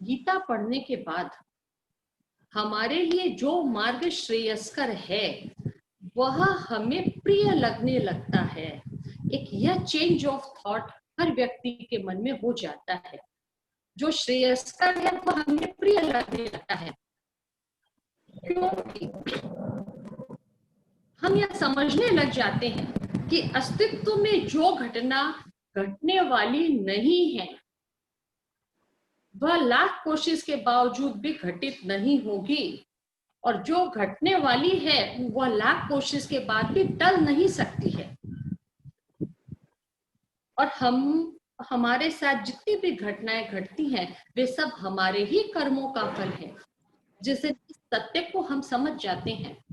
गीता पढ़ने के बाद हमारे लिए जो मार्ग श्रेयस्कर है वह हमें प्रिय लगने लगता है। एक यह चेंज ऑफ थॉट हर व्यक्ति के मन में हो जाता है। जो श्रेयस्कर है वह हमें प्रिय लगने लगता है, क्योंकि हम यह समझने लग जाते हैं कि अस्तित्व में जो घटना घटने वाली नहीं है वह लाख कोशिश के बावजूद भी घटित नहीं होगी, और जो घटने वाली है वह लाख कोशिश के बाद भी टल नहीं सकती है। और हमारे साथ जितनी भी घटनाएं घटती हैं वे सब हमारे ही कर्मों का फल है। जिसे इस सत्य को हम समझ जाते हैं,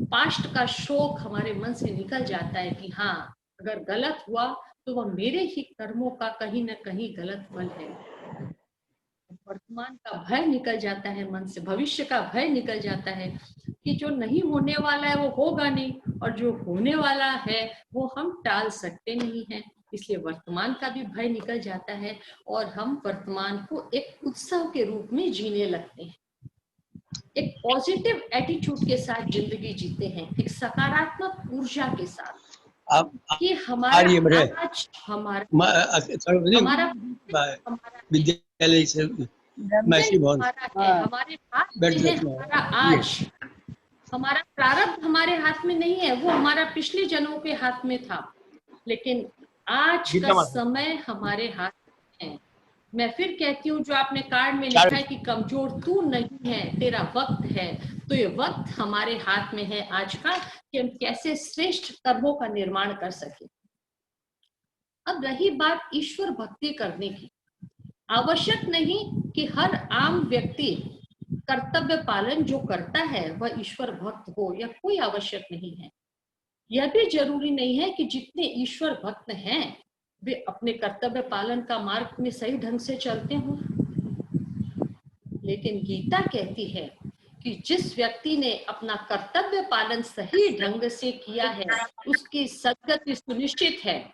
पास्ट का शोक हमारे मन से निकल जाता है कि हाँ, अगर गलत हुआ तो वह मेरे ही कर्मों का कहीं ना कहीं गलत फल है। वर्तमान का भय निकल जाता है मन से, भविष्य का भय निकल जाता है कि जो नहीं होने वाला है वो होगा नहीं, और जो होने वाला है वो हम टाल सकते नहीं हैं। इसलिए वर्तमान का भी भय निकल जाता है और हम वर्तमान को एक उत्सव के रूप में जीने लगते हैं। एक पॉजिटिव एटीट्यूड के साथ जिंदगी जीते हैं, एक सकारात्मक ऊर्जा के साथ कि हमारा आज हमारा विद्यालय से हमारे हाथ में है, हमारा आज, हमारा प्रारब्ध हमारे हाथ में नहीं है, वो हमारा पिछले जन्मों के हाथ में था, लेकिन आज का समय हमारे हाथ में है। मैं फिर कहती हूँ, जो आपने कार्ड में लिखा है कि कमजोर तू नहीं है, तेरा वक्त है, तो ये वक्त हमारे हाथ में है आज का कि हम कैसे श्रेष्ठ कर्मों का निर्माण कर सके। अब रही बात ईश्वर भक्ति करने की, आवश्यक नहीं कि हर आम व्यक्ति कर्तव्य पालन जो करता है वह ईश्वर भक्त हो, या कोई आवश्यक नहीं है। यह भी जरूरी नहीं है कि जितने ईश्वर भक्त हैं वे अपने कर्तव्य पालन का मार्ग में सही ढंग से चलते हों, लेकिन गीता कहती है कि जिस व्यक्ति ने अपना कर्तव्य पालन सही ढंग से किया है उसकी सद्गति सुनिश्चित है।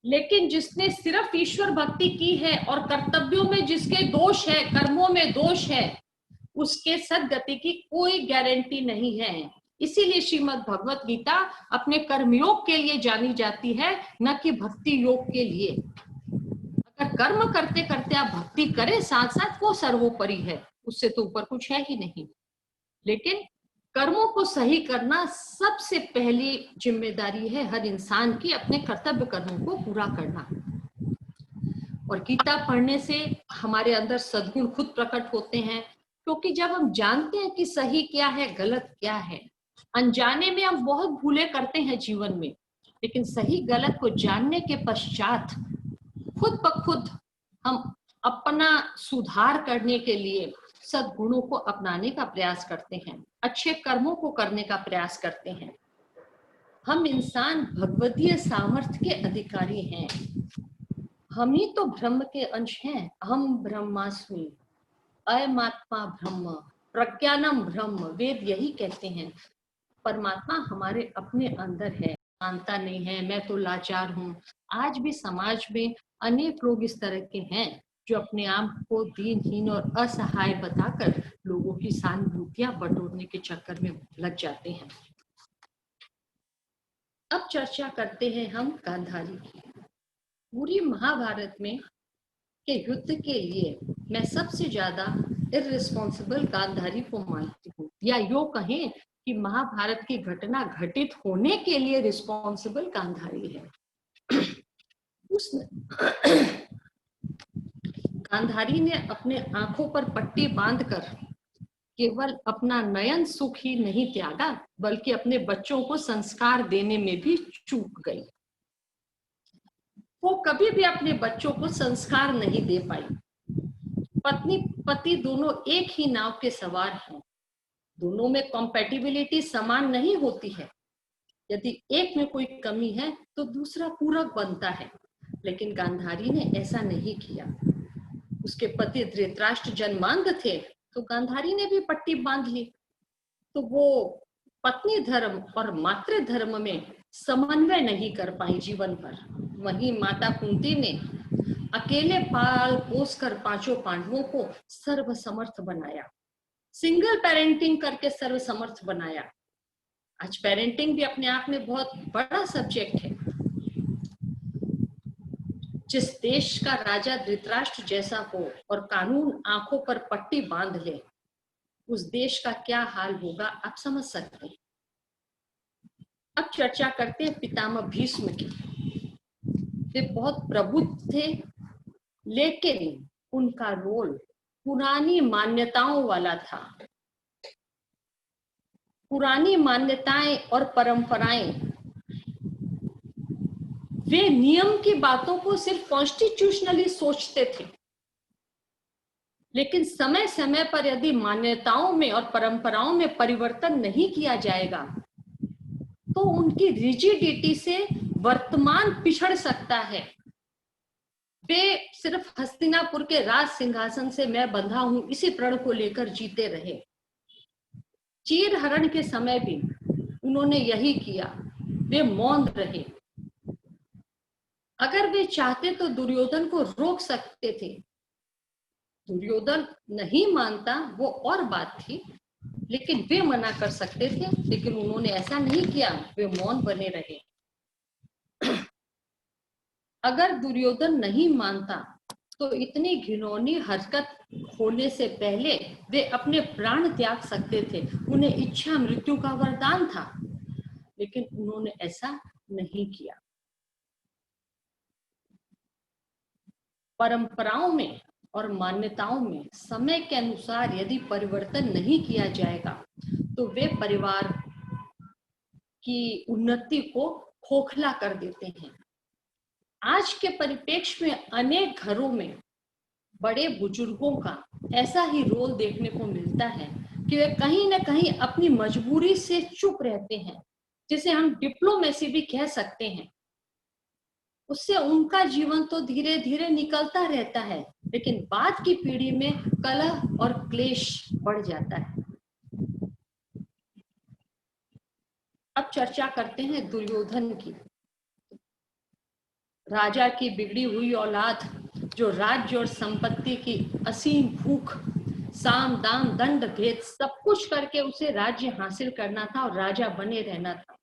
लेकिन जिसने सिर्फ ईश्वर भक्ति की है और कर्तव्यों में जिसके दोष है, कर्मों में दोष है, उसके सद्गति की कोई गारंटी नहीं है। इसीलिए श्रीमद् भगवत गीता अपने कर्मयोग के लिए जानी जाती है, न कि भक्ति योग के लिए। अगर कर्म करते करते आप भक्ति करें साथ साथ, वो सर्वोपरि है, उससे तो ऊपर कुछ है ही नहीं। लेकिन कर्मों को सही करना सबसे पहली जिम्मेदारी है हर इंसान की, अपने कर्तव्य कर्मों को पूरा करना। और गीता पढ़ने से हमारे अंदर सद्गुण खुद प्रकट होते हैं, क्योंकि जब हम जानते हैं कि सही क्या है गलत क्या है, अनजाने में हम बहुत भूलें करते हैं जीवन में, लेकिन सही गलत को जानने के पश्चात खुद ब खुद हम अपना सुधार करने के लिए सद्गुणों को अपनाने का प्रयास करते हैं, अच्छे कर्मों को करने का प्रयास करते हैं। हम इंसान भगवतीय सामर्थ्य के अधिकारी हैं। हम ही तो ब्रह्म के अंश हैं। अहम ब्रह्मास्मि, अयमात्मा ब्रह्म, प्रज्ञानम ब्रह्म, वेद यही कहते हैं। परमात्मा हमारे अपने अंदर है, मानता नहीं है, मैं तो लाचार हूँ। आज भी समाज में अनेक लोग इस तरह के हैं जो अपने आप को दीनहीन और असहाय बताकर लोगों की सहानुभूतियां बटोरने के चक्कर में लग जाते हैं। अब चर्चा करते हैं हम गांधारी की। पूरी महाभारत में के युद्ध के लिए मैं सबसे ज्यादा इररिस्पॉन्सिबल गांधारी को मानती हूँ, या यो कहें कि महाभारत की घटना घटित होने के लिए रिस्पॉन्सिबल गांधारी है। गांधारी ने अपने आंखों पर पट्टी बांधकर केवल अपना नयन सुख ही नहीं त्यागा, बल्कि अपने बच्चों को संस्कार देने में भी चूक गई। वो कभी भी अपने बच्चों को संस्कार नहीं दे पाई। पत्नी पति दोनों एक ही नाव के सवार हैं, दोनों में कॉम्पैटिबिलिटी समान नहीं होती है। यदि एक में कोई कमी है तो दूसरा पूरक बनता है, लेकिन गांधारी ने ऐसा नहीं किया। उसके पति धृतराष्ट्र जन्मांध थे तो गांधारी ने भी पट्टी बांध ली, तो वो पत्नी धर्म और मातृ धर्म में समन्वय नहीं कर पाई जीवन भर। वहीं माता कुंती ने अकेले पाल पोस कर पांचों पांडवों को सर्वसमर्थ बनाया, सिंगल पेरेंटिंग करके सर्वसमर्थ बनाया। आज पेरेंटिंग भी अपने आप में बहुत बड़ा सब्जेक्ट है। जिस देश का राजा धृतराष्ट्र जैसा हो और कानून आंखों पर पट्टी बांध ले, उस देश का क्या हाल होगा आप समझ सकते हैं। अब चर्चा करते हैं पितामह भीष्म की। वे बहुत प्रबुद्ध थे, लेकिन उनका रोल पुरानी मान्यताओं वाला था। पुरानी मान्यताएं और परंपराएं, वे नियम की बातों को सिर्फ कॉन्स्टिट्यूशनली सोचते थे, लेकिन समय समय पर यदि मान्यताओं में और परंपराओं में परिवर्तन नहीं किया जाएगा तो उनकी रिजिडिटी से वर्तमान पिछड़ सकता है। वे सिर्फ हस्तिनापुर के राज सिंहासन से मैं बंधा हूं इसी प्रण को लेकर जीते रहे। चीर हरण के समय भी उन्होंने यही किया, वे मौन रहे। अगर वे चाहते तो दुर्योधन को रोक सकते थे। दुर्योधन नहीं मानता वो और बात थी, लेकिन वे मना कर सकते थे, लेकिन उन्होंने ऐसा नहीं किया, वे मौन बने रहे। अगर दुर्योधन नहीं मानता तो इतनी घिनौनी हरकत होने से पहले वे अपने प्राण त्याग सकते थे। उन्हें इच्छा मृत्यु का वरदान था, लेकिन उन्होंने ऐसा नहीं किया। परंपराओं में और मान्यताओं में समय के अनुसार यदि परिवर्तन नहीं किया जाएगा तो वे परिवार की उन्नति को खोखला कर देते हैं। आज के परिप्रेक्ष्य में अनेक घरों में बड़े बुजुर्गों का ऐसा ही रोल देखने को मिलता है कि वे कहीं ना कहीं अपनी मजबूरी से चुप रहते हैं, जिसे हम डिप्लोमेसी भी कह सकते हैं। उससे उनका जीवन तो धीरे धीरे निकलता रहता है, लेकिन बाद की पीढ़ी में कलह और क्लेश बढ़ जाता है। अब चर्चा करते हैं दुर्योधन की। राजा की बिगड़ी हुई औलाद, जो राज्य और संपत्ति की असीम भूख, साम दाम दंड भेद सब कुछ करके उसे राज्य हासिल करना था और राजा बने रहना था।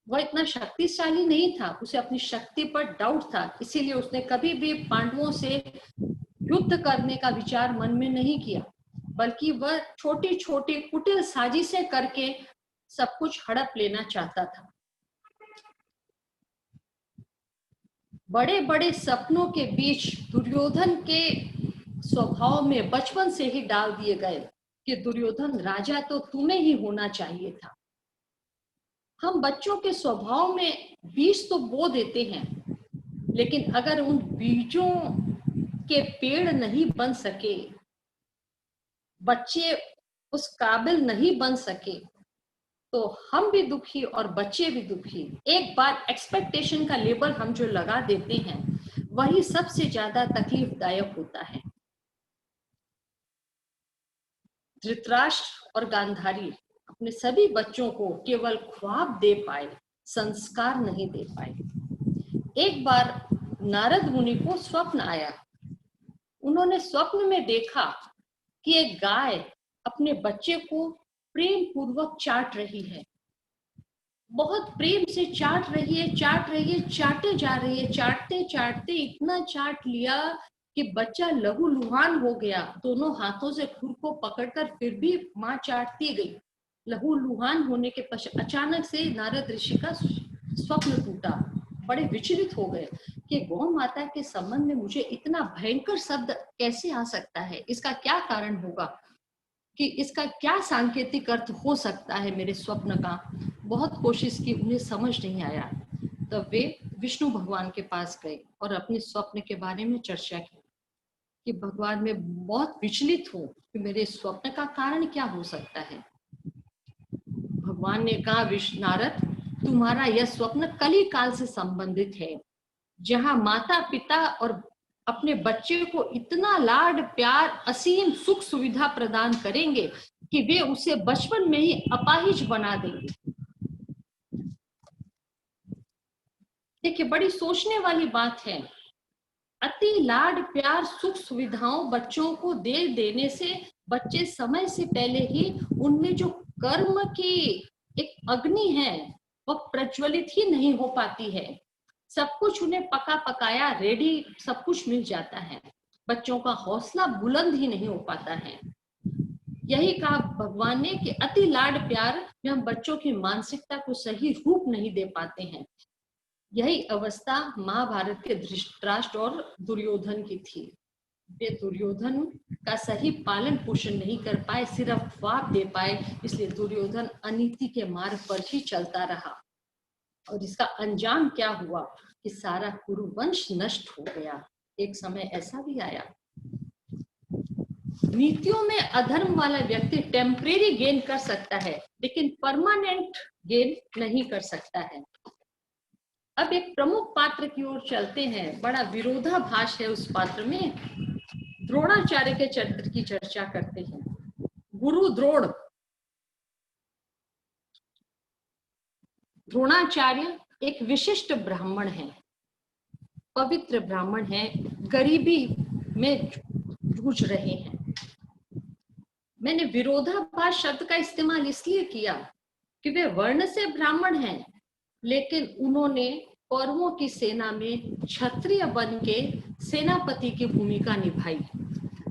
वह इतना शक्तिशाली नहीं था, उसे अपनी शक्ति पर डाउट था, इसीलिए उसने कभी भी पांडवों से युद्ध करने का विचार मन में नहीं किया, बल्कि वह छोटी छोटी कुटिल साजिशें करके सब कुछ हड़प लेना चाहता था। बड़े बड़े सपनों के बीच दुर्योधन के स्वभाव में बचपन से ही डाल दिए गए कि दुर्योधन राजा तो तुम्हें ही होना चाहिए था। हम बच्चों के स्वभाव में बीज तो बो देते हैं, लेकिन अगर उन बीजों के पेड़ नहीं बन सके, बच्चे उस काबिल नहीं बन सके, तो हम भी दुखी और बच्चे भी दुखी। एक बार एक्सपेक्टेशन का लेबल हम जो लगा देते हैं वही सबसे ज्यादा तकलीफदायक होता है। धृतराष्ट्र और गांधारी अपने सभी बच्चों को केवल ख्वाब दे पाए, संस्कार नहीं दे पाए। एक बार नारद मुनि को स्वप्न आया। उन्होंने स्वप्न में देखा कि एक गाय अपने बच्चे को प्रेम पूर्वक चाट रही है, बहुत प्रेम से चाट रही है, चाटे जा रही है। चाटते चाटते इतना चाट लिया कि बच्चा लहूलुहान हो गया। दोनों हाथों से खुर को पकड़कर फिर भी माँ चाटती गई। लहूलुहान होने के पश्चात अचानक से नारद ऋषि का स्वप्न टूटा। बड़े विचलित हो गए कि गौ माता के संबंध में मुझे इतना भयंकर शब्द कैसे आ सकता है, इसका क्या कारण होगा, कि इसका क्या सांकेतिक अर्थ हो सकता है मेरे स्वप्न का। बहुत कोशिश की, उन्हें समझ नहीं आया। तब वे विष्णु भगवान के पास गए और अपने स्वप्न के बारे में चर्चा की कि भगवान मैं बहुत विचलित हूँ कि मेरे स्वप्न का कारण क्या हो सकता है। भगवान ने कहा, नारद, तुम्हारा यह स्वप्न कली काल से संबंधित है, जहां माता पिता और अपने बच्चे को इतना लाड प्यार असीम सुख सुविधा प्रदान करेंगे कि वे उसे बचपन में ही अपाहिज बना देंगे। देखिए, बड़ी सोचने वाली बात है अति लाड प्यार सुख सुविधाओं बच्चों को दे देने से बच्चे समय से पहले ही उनमें जो कर्म की एक अग्नि है वह प्रज्वलित ही नहीं हो पाती है। सब कुछ उन्हें पका पकाया रेडी सब कुछ मिल जाता है, बच्चों का हौसला बुलंद ही नहीं हो पाता है। यही कहा भगवान ने कि अति लाड प्यार में हम बच्चों की मानसिकता को सही रूप नहीं दे पाते हैं। यही अवस्था महाभारत के धृतराष्ट्र और दुर्योधन की थी। वे दुर्योधन का सही पालन पोषण नहीं कर पाए, सिर्फ ख्वाब दे पाए, इसलिए दुर्योधन अनीति के मार्ग पर ही चलता रहा और इसका अंजाम क्या हुआ कि सारा कुरुवंश नष्ट हो गया। एक समय ऐसा भी आया। नीतियों में अधर्म वाला व्यक्ति टेम्परेरी गेन कर सकता है लेकिन परमानेंट गेन नहीं कर सकता है। अब एक प्रमुख पात्र की ओर चलते हैं। बड़ा विरोधाभास है उस पात्र में। द्रोणाचार्य के चरित्र की चर्चा करते हैं। गुरु द्रोण, द्रोणाचार्य एक विशिष्ट ब्राह्मण है, पवित्र ब्राह्मण है, गरीबी में जूझ रहे हैं। मैंने विरोधाभास शब्द का इस्तेमाल इसलिए किया कि वे वर्ण से ब्राह्मण हैं लेकिन उन्होंने कौरवों की सेना में क्षत्रिय बन के सेनापति की भूमिका निभाई।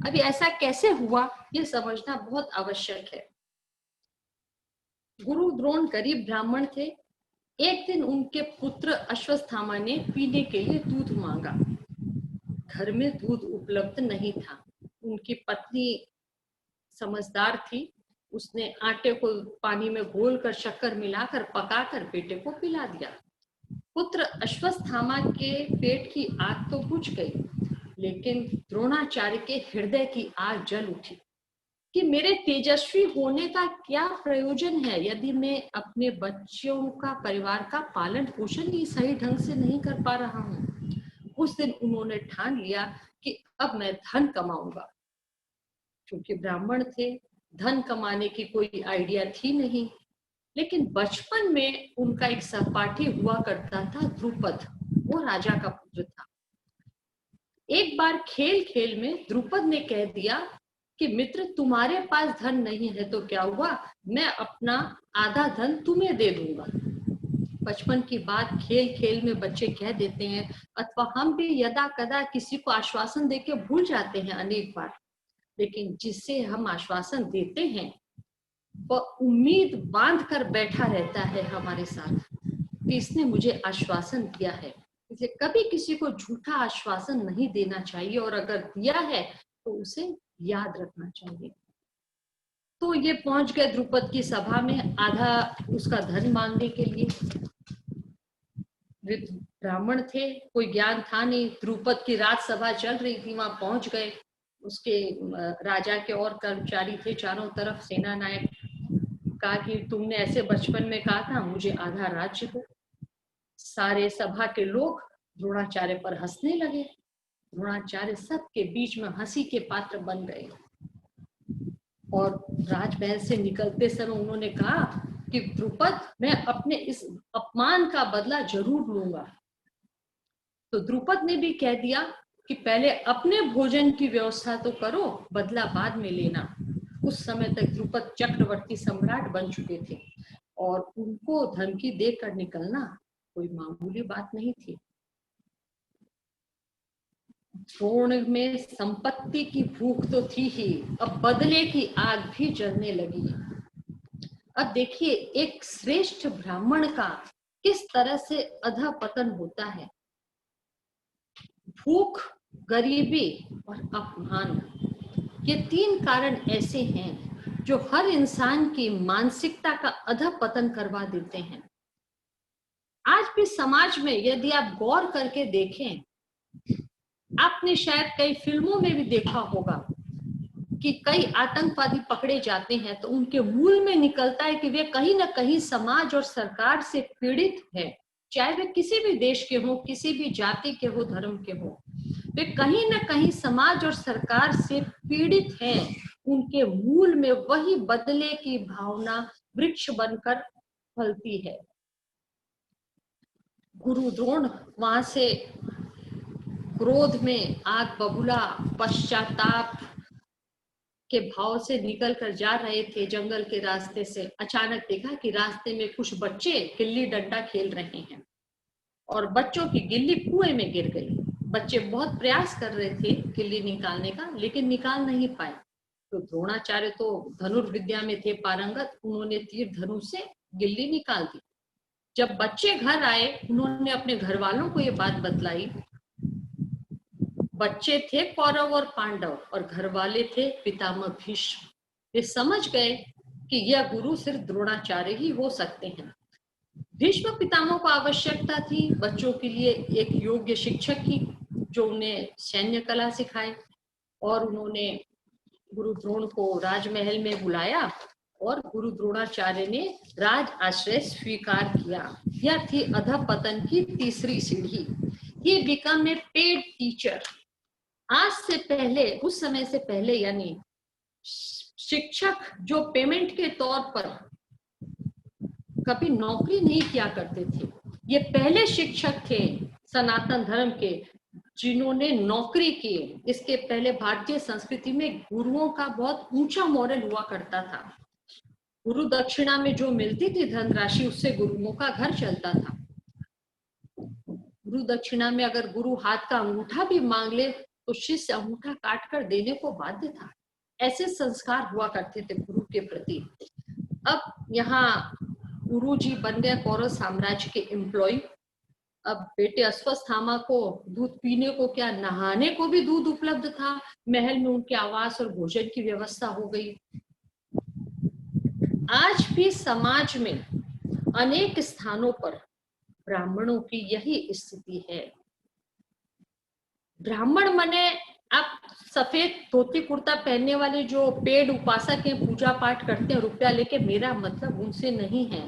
अभी ऐसा कैसे हुआ ये समझना बहुत आवश्यक है। गुरु द्रोण गरीब ब्राह्मण थे। एक दिन उनके पुत्र अश्वत्थामा ने पीने के लिए दूध मांगा। घर में दूध उपलब्ध नहीं था। उनकी पत्नी समझदार थी, उसने आटे को पानी में घोलकर शक्कर मिलाकर पकाकर बेटे को पिला दिया। पुत्र अश्वत्थामा के पेट की आग तो बुझ गई लेकिन द्रोणाचार्य के हृदय की आग जल उठी कि मेरे तेजस्वी होने का क्या प्रयोजन है यदि मैं अपने बच्चों का परिवार का पालन पोषण ही सही ढंग से नहीं कर पा रहा हूँ। उस दिन उन्होंने ठान लिया कि अब मैं धन कमाऊंगा। क्योंकि ब्राह्मण थे, धन कमाने की कोई आइडिया थी नहीं, लेकिन बचपन में उनका एक सहपाठी हुआ करता था द्रुपद, वो राजा का पुत्र था। एक बार खेल खेल में द्रुपद ने कह दिया कि मित्र तुम्हारे पास धन नहीं है तो क्या हुआ, मैं अपना आधा धन तुम्हें दे दूंगा। बचपन की बात खेल खेल में बच्चे कह देते हैं अथवा हम भी यदा कदा किसी को आश्वासन देके भूल जाते हैं अनेक बार, लेकिन जिससे हम आश्वासन देते हैं वह उम्मीद बांध कर बैठा रहता है हमारे साथ कि इसने मुझे आश्वासन दिया है। इसलिए कभी किसी को झूठा आश्वासन नहीं देना चाहिए और अगर दिया है तो उसे याद रखना चाहिए। तो ये पहुंच गए द्रुपद की सभा में आधा उसका धन मांगने के लिए। ब्राह्मण थे, कोई ज्ञान था नहीं। द्रुपद की राजसभा चल रही थी, वहां पहुंच गए। उसके राजा के और कर्मचारी थे चारों तरफ, सेना नायक। कहा कि तुमने ऐसे बचपन में कहा था मुझे आधा राज्य दो। सारे सभा के लोग द्रोणाचार्य पर हंसने लगे। द्रोणाचार्य सबके बीच में हंसी के पात्र बन गए और राजमहल से निकलते समय उन्होंने कहा कि द्रुपद मैं अपने इस अपमान का बदला जरूर लूंगा। तो द्रुपद ने भी कह दिया कि पहले अपने भोजन की व्यवस्था तो करो, बदला बाद में लेना। उस समय तक द्रुपद चक्रवर्ती सम्राट बन चुके थे और उनको धमकी देकर निकलना कोई मामूली बात नहीं थी। द्रोण में संपत्ति की भूख तो थी ही, अब बदले की आग भी जलने लगी। अब देखिए एक श्रेष्ठ ब्राह्मण का किस तरह से अधःपतन होता है। भूख, गरीबी और अपमान, ये तीन कारण ऐसे हैं जो हर इंसान की मानसिकता का अधःपतन करवा देते हैं। आज भी समाज में यदि आप गौर करके देखें, आपने शायद कई फिल्मों में भी देखा होगा कि कई आतंकवादी पकड़े जाते हैं तो उनके मूल में निकलता है कि वे कहीं ना कहीं समाज और सरकार से पीड़ित है, चाहे वे किसी भी देश के हो, किसी भी जाति के हो, धर्म के हो, वे कहीं ना कहीं समाज और सरकार से पीड़ित हैं। उनके मूल में वही बदले की भावना वृक्ष बनकर फलती है। गुरु द्रोण वहां से क्रोध में आग बबूला पश्चाताप के भाव से निकल कर जा रहे थे जंगल के रास्ते से, अचानक देखा कि रास्ते में कुछ बच्चे गिल्ली डंडा खेल रहे हैं और बच्चों की गिल्ली कुएं में गिर गई। बच्चे बहुत प्रयास कर रहे थे गिल्ली निकालने का, लेकिन निकाल नहीं पाए। तो द्रोणाचार्य तो धनुर्विद्या में थे पारंगत, उन्होंने तीर धनुष से गिल्ली निकाल दी। जब बच्चे घर आए, उन्होंने अपने घर वालों को ये बात बतलाई। बच्चे थे कौरव और पांडव और घर वाले थे पितामह भीष्म। वे समझ गए कि यह गुरु सिर्फ द्रोणाचार्य ही हो सकते हैं। भीष्म पितामह को आवश्यकता थी बच्चों के लिए एक योग्य शिक्षक की, जो उन्हें सैन्य कला सिखाए, और उन्होंने गुरु द्रोण को राजमहल में बुलाया और गुरु द्रोणाचार्य ने राज आश्रय स्वीकार किया। यह थी अधपतन की तीसरी सीढ़ी। He became a paid teacher। आज से पहले, उस समय से पहले, यानी शिक्षक जो पेमेंट के तौर पर कभी नौकरी नहीं किया करते थे, ये पहले शिक्षक थे सनातन धर्म के जिन्होंने नौकरी की। इसके पहले भारतीय संस्कृति में गुरुओं का बहुत ऊंचा मॉरल हुआ करता था। गुरु दक्षिणा में जो मिलती थी धनराशि, उससे गुरुओं का घर चलता था। गुरु दक्षिणा में अगर गुरु हाथ का अंगूठा भी मांग ले तो शिष्य अंगूठा काट कर देने को बाध्य था। ऐसे संस्कार हुआ करते थे गुरु के प्रति। अब यहाँ गुरु जी बन गए कौरव साम्राज्य के एम्प्लॉय। अब बेटे अश्वत्थामा को दूध पीने को क्या, नहाने को भी दूध उपलब्ध था। महल में उनके आवास और भोजन की व्यवस्था हो गई। आज भी समाज में अनेक स्थानों पर ब्राह्मणों की यही स्थिति है। ब्राह्मण मने आप सफेद धोती कुर्ता पहनने वाले जो पेड़ उपासक हैं, पूजा पाठ करते हैं रुपया लेके, मेरा मतलब उनसे नहीं है।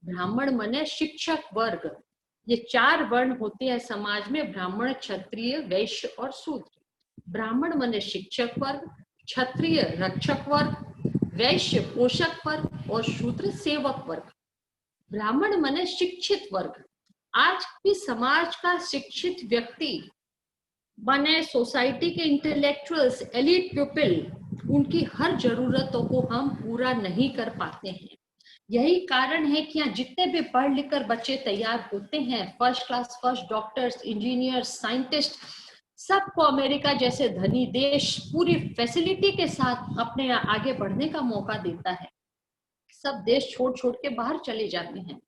ब्राह्मण मने शिक्षक वर्ग। ये 4 वर्ण होते हैं समाज में, ब्राह्मण, क्षत्रिय, वैश्य और शूद्र। ब्राह्मण मने शिक्षक वर्ग, क्षत्रिय रक्षक वर्ग, वैश्य पोषक वर्ग और शूद्र सेवक वर्ग। ब्राह्मण मने शिक्षित वर्ग। आज भी समाज का शिक्षित व्यक्ति बने सोसाइटी के इंटेलेक्चुअल्स, एलिट पीपल, उनकी हर जरूरतों को हम पूरा नहीं कर पाते हैं। यही कारण है कि यहाँ जितने भी पढ़ लिख कर बच्चे तैयार होते हैं, first class, first doctors, engineers, scientist, सबको अमेरिका जैसे धनी देश पूरी फैसिलिटी के साथ अपने आगे बढ़ने का मौका देता है। सब देश छोड़ छोड़ के बाहर चले जाते हैं।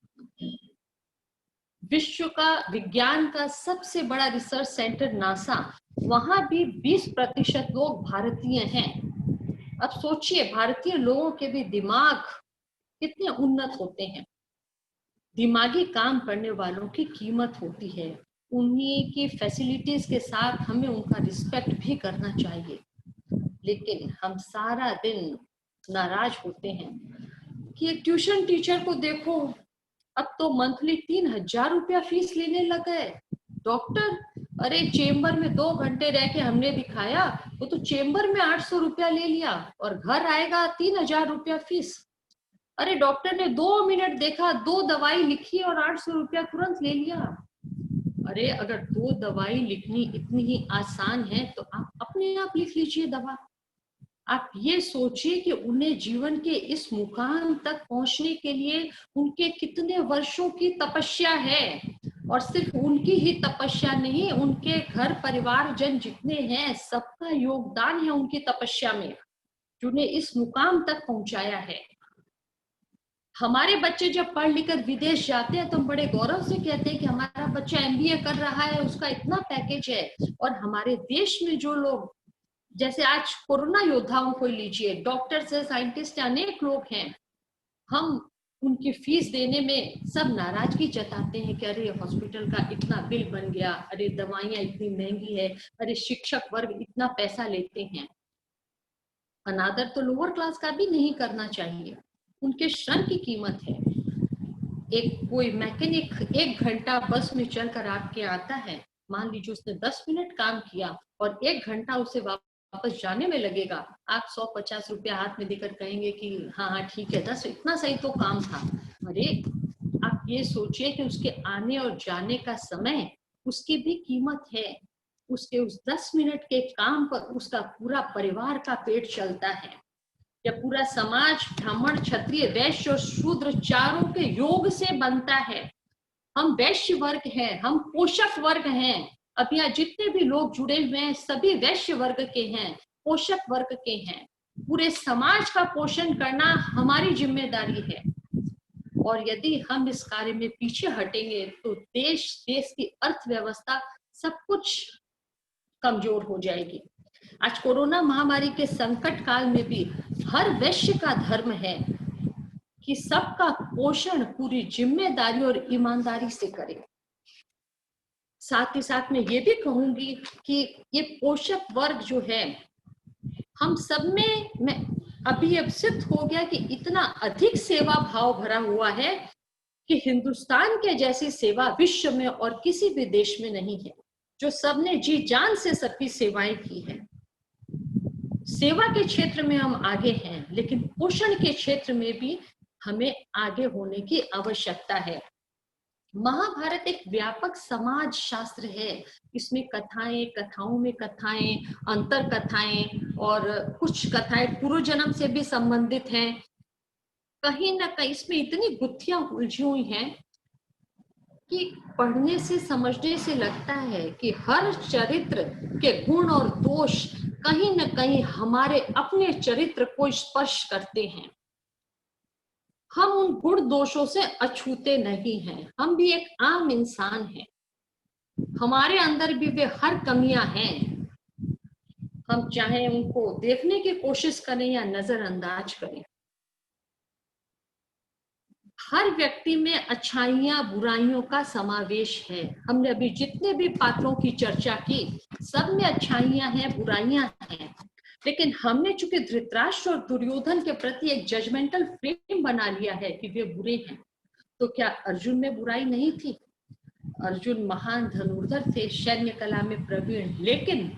विश्व का विज्ञान का सबसे बड़ा रिसर्च सेंटर नासा, वहां भी 20% लोग भारतीय हैं। अब सोचिए भारतीय लोगों के भी दिमाग कितने उन्नत होते हैं। दिमागी काम करने वालों की कीमत होती है। उन्हीं की फैसिलिटीज के साथ हमें उनका रिस्पेक्ट भी करना चाहिए। लेकिन हम सारा दिन नाराज होते हैं कि एक ट्यूशन टीचर को देखो, अब तो मंथली 3000 रुपया फीस लेने लगा है। डॉक्टर, अरे चेम्बर में 2 घंटे रह के हमने दिखाया, वो तो चेम्बर में 800 रुपया ले लिया और घर आएगा 3000 रुपया फीस। अरे डॉक्टर ने 2 मिनट देखा, 2 दवाई लिखी और 800 रुपया तुरंत ले लिया। अरे अगर 2 दवाई लिखनी इतनी ही आसान है तो आप अपने आप लिख लीजिए दवा। आप ये सोचिए कि उन्हें जीवन के इस मुकाम तक पहुंचने के लिए उनके कितने वर्षों की तपस्या है। और सिर्फ उनकी ही तपस्या नहीं, उनके घर परिवार जन जितने हैं सबका योगदान है उनकी तपस्या में, जिन्हें इस मुकाम तक पहुंचाया है। हमारे बच्चे जब पढ़ लिख कर विदेश जाते हैं तो हम बड़े गौरव से कहते हैं कि हमारा बच्चा MBA कर रहा है, उसका इतना पैकेज है। और हमारे देश में जो लोग, जैसे आज कोरोना योद्धाओं को लीजिए, डॉक्टर्स है, साइंटिस्ट, अनेक लोग हैं, हम उनकी फीस देने में सब नाराजगी जताते हैं कि अरे हॉस्पिटल का इतना बिल बन गया, अरे दवाइयां इतनी महंगी है, अरे शिक्षक वर्ग इतना पैसा लेते हैं। अनादर तो लोअर क्लास का भी नहीं करना चाहिए, उनके श्रम की कीमत है। एक कोई मैकेनिक 1 घंटा बस में चलकर आपके आता है, मान लीजिए उसने 10 मिनट काम किया और 1 घंटा उसे वापस जाने में लगेगा, आप 150 रुपया हाथ में देकर कहेंगे कि हाँ हाँ ठीक है, 10 इतना सही तो काम था। अरे आप ये सोचिए कि उसके आने और जाने का समय, उसकी भी कीमत है। उसके उस 10 मिनट के काम पर उसका पूरा परिवार का पेट चलता है। जब पूरा समाज ब्राह्मण, क्षत्रिय, वैश्य और शूद्र चारों के योग से बनता है। हम वैश्य वर्ग हैं, हम पोषक वर्ग हैं। अब यहाँ जितने भी लोग जुड़े हुए हैं सभी वैश्य वर्ग के हैं, पोषक वर्ग के हैं। पूरे समाज का पोषण करना हमारी जिम्मेदारी है। और यदि हम इस कार्य में पीछे हटेंगे तो देश की अर्थव्यवस्था सब कुछ कमजोर हो जाएगी। आज कोरोना महामारी के संकट काल में भी हर वैश्य का धर्म है कि सबका पोषण पूरी जिम्मेदारी और ईमानदारी से करे। साथ ही साथ मैं ये भी कहूंगी कि ये पोषक वर्ग जो है हम सब में मैं अभी अब सिद्ध हो गया कि इतना अधिक सेवा भाव भरा हुआ है कि हिंदुस्तान के जैसी सेवा विश्व में और किसी भी देश में नहीं है, जो सबने जी जान से सबकी सेवाएं की है। सेवा के क्षेत्र में हम आगे हैं, लेकिन पोषण के क्षेत्र में भी हमें आगे होने की आवश्यकता है। महाभारत एक व्यापक समाज शास्त्र है। इसमें कथाएं, कथाओं में कथाएं, अंतर कथाएं और कुछ कथाएं पूर्व जन्म से भी संबंधित हैं। कहीं ना कहीं इसमें इतनी गुत्थियां उलझी हुई हैं कि पढ़ने से समझने से लगता है कि हर चरित्र के गुण और दोष कहीं ना कहीं हमारे अपने चरित्र को स्पर्श करते हैं। हम उन गुण दोषों से अछूते नहीं हैं, हम भी एक आम इंसान हैं, हमारे अंदर भी वे हर कमियां हैं। हम चाहे उनको देखने की कोशिश करें या नजरअंदाज करें। हर व्यक्ति में अच्छाइयां बुराइयों का समावेश है। हमने अभी जितने भी पात्रों की चर्चा की सब में अच्छाइयां हैं, बुराइयां हैं, लेकिन हमने चूंकि धृतराष्ट्र और दुर्योधन के प्रति एक जजमेंटल फ्रेम बना लिया है कि वे बुरे हैं, तो क्या अर्जुन में बुराई नहीं थी? अर्जुन महान धनुर्धर थे, सैन्य कला में प्रवीण, लेकिन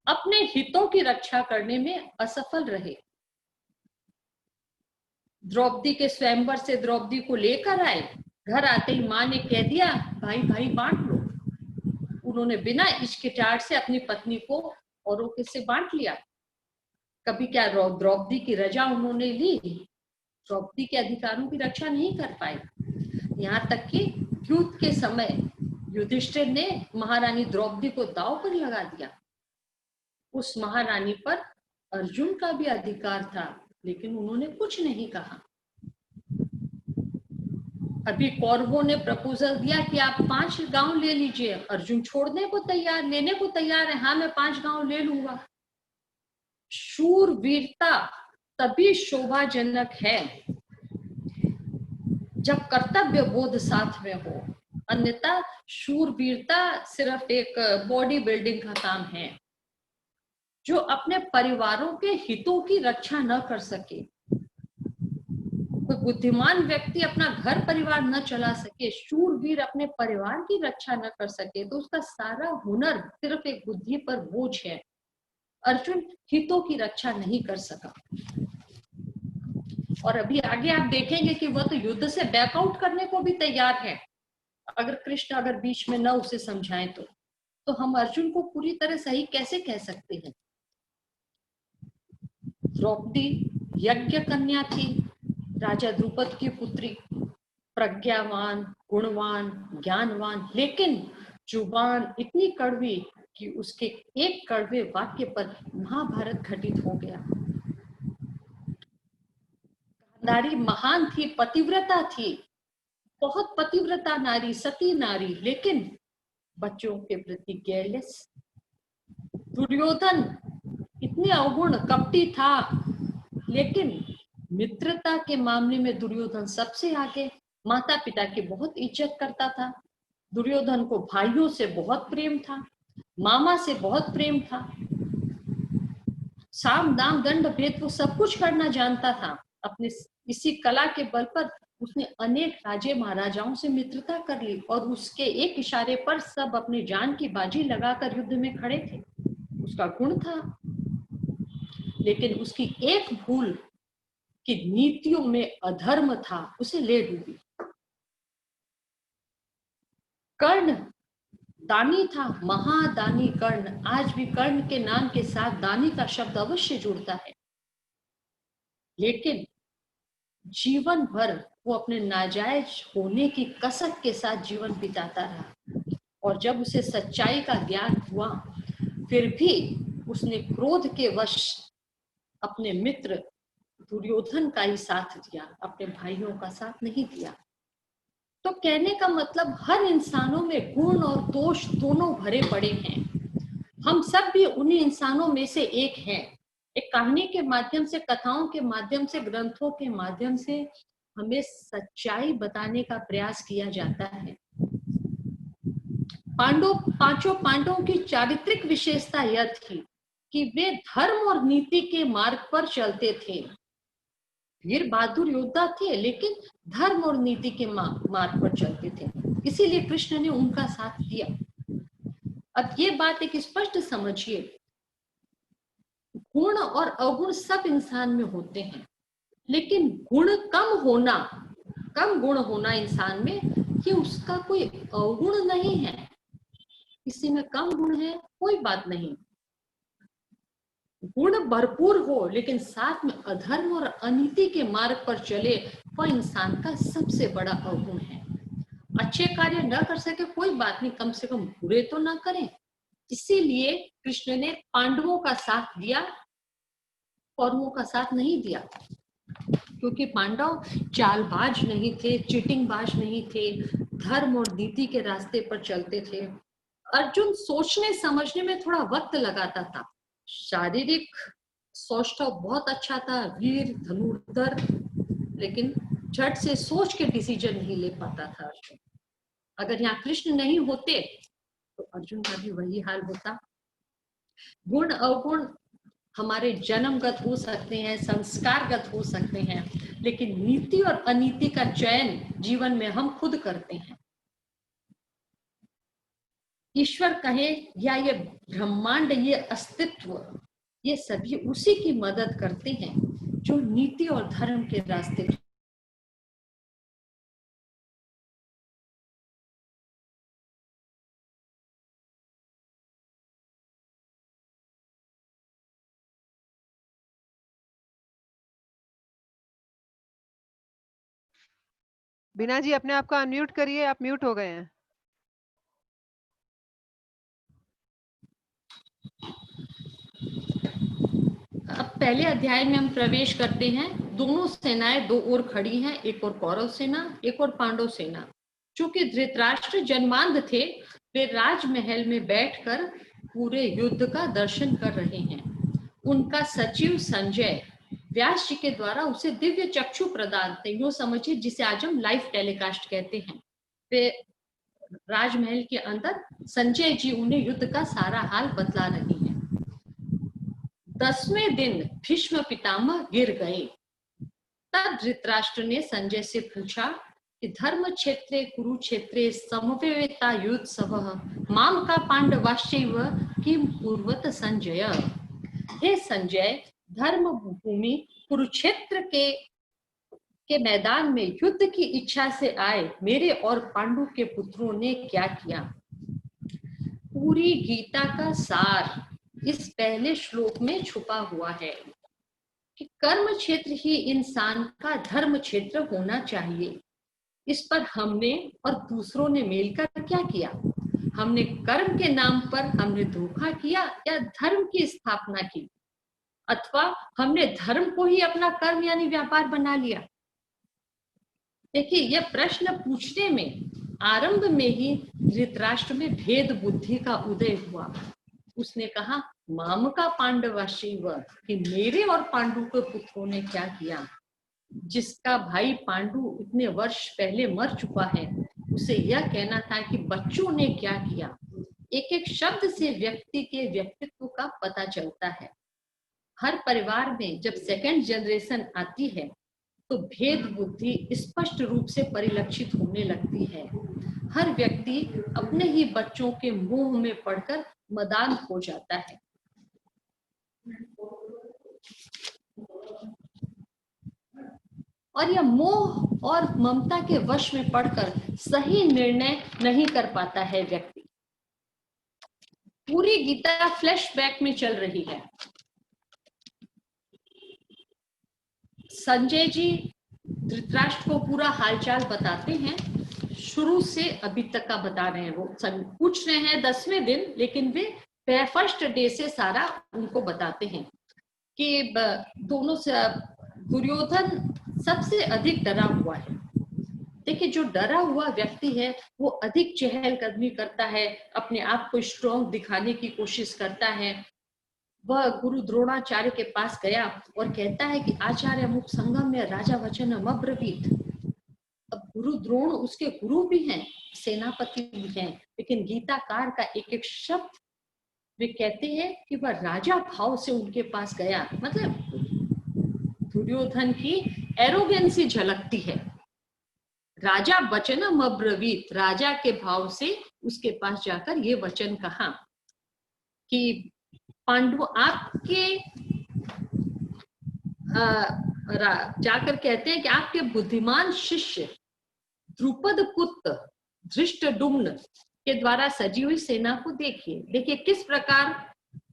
अपने हितों की रक्षा करने में असफल रहे। द्रौपदी के स्वयंवर से द्रौपदी को लेकर आए, घर आते ही मां ने कह दिया भाई भाई बांट लो। उन्होंने बिना हिचकिचाहट से अपनी पत्नी को औरों के से बांट लिया। कभी क्या द्रौपदी की रजा उन्होंने ली? द्रौपदी के अधिकारों की रक्षा नहीं कर पाए। यहाँ तक कि युद्ध के समय युधिष्ठिर ने महारानी द्रौपदी को दांव पर लगा दिया। उस महारानी पर अर्जुन का भी अधिकार था, लेकिन उन्होंने कुछ नहीं कहा। अभी कौरवों ने प्रपोजल दिया कि आप 5 गांव ले लीजिए। अर्जुन छोड़ने को तैयार, लेने को तैयार है, हाँ मैं 5 गांव ले लूंगा। शूरवीरता तभी शोभाजनक है जब कर्तव्य बोध साथ में हो, अन्यथा शूरवीरता सिर्फ एक बॉडी बिल्डिंग का काम है। जो अपने परिवारों के हितों की रक्षा न कर सके, कोई बुद्धिमान व्यक्ति अपना घर परिवार न चला सके, शूरवीर अपने परिवार की रक्षा न कर सके, तो उसका सारा हुनर सिर्फ एक बुद्धि पर बोझ है। अर्जुन हितों की रक्षा नहीं कर सका। और अभी आगे आप देखेंगे कि वह तो युद्ध से बैकआउट करने को भी तैयार है, अगर कृष्ण अगर बीच में न उसे समझाएं तो हम अर्जुन को पूरी तरह सही कैसे कह सकते हैं? द्रौपदी यज्ञ कन्या थी, राजा द्रुपद की पुत्री, प्रज्ञावान, गुणवान, ज्ञानवान, लेकिन जुबान इतनी कड़वी कि उसके एक कड़वे वाक्य पर महाभारत घटित हो गया। नारी महान थी, पतिव्रता थी, बहुत पतिव्रता नारी, सती नारी, लेकिन बच्चों के प्रति केयरलेस। दुर्योधन इतने अवगुण कपटी था, लेकिन मित्रता के मामले में दुर्योधन सबसे आगे। माता पिता की बहुत इज्जत करता था। दुर्योधन को भाइयों से बहुत प्रेम था, मामा से बहुत प्रेम था, साम दाम दंड भेद वो सब कुछ करना जानता था। अपने इसी कला के बल पर उसने अनेक राजे महाराजाओं से मित्रता कर ली और उसके एक इशारे पर सब अपनी जान की बाजी लगाकर युद्ध में खड़े थे। उसका गुण था, लेकिन उसकी एक भूल कि नीतियों में अधर्म था, उसे ले डूबी। कर्ण दानी था, महादानी कर्ण। आज भी कर्ण के नाम के साथ दानी का शब्द अवश्य जुड़ता है, लेकिन जीवन भर वो अपने नाजायज होने की कसक के साथ जीवन बिताता रहा। और जब उसे सच्चाई का ज्ञान हुआ, फिर भी उसने क्रोध के वश अपने मित्र दुर्योधन का ही साथ दिया, अपने भाइयों का साथ नहीं दिया। तो कहने का मतलब, हर इंसानों में गुण और दोष दोनों भरे पड़े हैं। हम सब भी उन्हीं इंसानों में से एक हैं। एक कहानी के माध्यम से, कथाओं के माध्यम से, ग्रंथों के माध्यम से हमें सच्चाई बताने का प्रयास किया जाता है। पांचों पांडवों की चारित्रिक विशेषता यह थी कि वे धर्म और नीति के मार्ग पर चलते थे। वीर बहादुर योद्धा थे, लेकिन धर्म और नीति के मार्ग पर चलते थे, इसीलिए कृष्ण ने उनका साथ दिया। अब ये बात एक स्पष्ट समझिए, गुण और अवगुण सब इंसान में होते हैं, लेकिन कम गुण होना इंसान में, ये उसका कोई अवगुण नहीं है। किसी में कम गुण है, कोई बात नहीं। गुण भरपूर हो लेकिन साथ में अधर्म और अनीति के मार्ग पर चले, वह इंसान का सबसे बड़ा अवगुण है। अच्छे कार्य न कर सके कोई बात नहीं, कम से कम बुरे तो ना करें। इसीलिए कृष्ण ने पांडवों का साथ दिया, कौरवों का साथ नहीं दिया, क्योंकि पांडव चालबाज नहीं थे, चीटिंगबाज नहीं थे, धर्म और नीति के रास्ते पर चलते थे। अर्जुन सोचने समझने में थोड़ा वक्त लगाता था, शारीरिक सौष्ठव बहुत अच्छा था, वीर धनुर्धर, लेकिन झट से सोच के डिसीजन नहीं ले पाता था अर्जुन। अगर यहाँ कृष्ण नहीं होते तो अर्जुन का भी वही हाल होता। गुण अवगुण हमारे जन्मगत हो सकते हैं, संस्कारगत हो सकते हैं, लेकिन नीति और अनीति का चयन जीवन में हम खुद करते हैं। ईश्वर कहे या ये ब्रह्मांड, ये अस्तित्व, ये सभी उसी की मदद करते हैं जो नीति और धर्म के रास्ते। बीना जी अपने आप को अनम्यूट करिए, आप म्यूट हो गए हैं। अब पहले अध्याय में हम प्रवेश करते हैं। दोनों सेनाएं दो ओर खड़ी हैं, एक और कौरव सेना, एक और पांडव सेना। चूंकि धृतराष्ट्र जन्मांध थे, वे राजमहल में बैठकर पूरे युद्ध का दर्शन कर रहे हैं। उनका सचिव संजय व्यास जी के द्वारा उसे दिव्य चक्षु प्रदान थे, यूं समझिए जिसे आज हम लाइव टेलीकास्ट कहते हैं। वे राजमहल के अंदर संजय जी उन्हें युद्ध का सारा हाल बतला रही हैं। 10वें दिन भीष्म पितामह गिर गए। तब धृतराष्ट्र ने संजय से पूछा कि धर्म क्षेत्रे कुरुक्षेत्रे समवेता युत्सवः माम का पांडवाश्चैव किम कुर्वत संजय। हे संजय, धर्म भूमि कुरुक्षेत्र के मैदान में युद्ध की इच्छा से आए मेरे और पांडु के पुत्रों ने क्या किया। पूरी गीता का सार इस पहले श्लोक में छुपा हुआ है कि कर्म क्षेत्र ही इंसान का धर्म क्षेत्र होना चाहिए। इस पर हमने और दूसरों ने मिलकर क्या किया? हमने कर्म के नाम पर हमने धोखा किया या धर्म की स्थापना की, अथवा हमने धर्म को ही अपना कर्म यानी व्यापार बना लिया। देखिए, यह प्रश्न पूछने में आरंभ में ही धृतराष्ट्र में भेद बुद्धि का उदय हुआ। उसने कहा माम का पांडवाश्चैव, कि मेरे और पांडु के पुत्रों ने क्या किया। जिसका भाई पांडु इतने वर्ष पहले मर चुका है, उसे यह कहना था कि बच्चों ने क्या किया। एक एक शब्द से व्यक्ति के व्यक्तित्व का पता चलता है। हर परिवार में जब सेकंड जनरेशन आती है तो भेद बुद्धि स्पष्ट रूप से परिलक्षित होने लगती है। हर व्यक्ति अपने ही बच्चों के मोह में पड़कर मदान हो जाता है। और यह मोह और ममता के वश में पड़कर सही निर्णय नहीं कर पाता है व्यक्ति। पूरी गीता फ्लैशबैक में चल रही है। संजय जी धृतराष्ट्र को पूरा हालचाल बताते हैं, शुरू से अभी तक का बता रहे हैं। वो पूछ रहे हैं 10वें दिन, लेकिन वे फर्स्ट डे से सारा उनको बताते हैं कि दोनों से दुर्योधन सबसे अधिक डरा हुआ है। देखिए, जो डरा हुआ व्यक्ति है वो अधिक चहलकदमी करता है, अपने आप को स्ट्रॉन्ग दिखाने की कोशिश करता है। वह गुरु द्रोणाचार्य के पास गया और कहता है कि आचार्य मुख संगम में राजा वचनम अब्रवीत। अब गुरु द्रोण उसके गुरु भी हैं, सेनापति भी हैं, लेकिन गीताकार का एक एक शब्द वे कहते हैं कि वह राजा भाव से उनके पास गया। मतलब दुर्योधन की एरोगेंसी झलकती है। राजा वचनम अब्रवीत, राजा के भाव से उसके पास जाकर ये वचन कहा कि पांडव आपके जाकर कहते हैं कि आपके बुद्धिमान शिष्य द्रुपद पुत्र धृष्टद्युम्न के द्वारा सजी हुई सेना को देखिए। देखिए किस प्रकार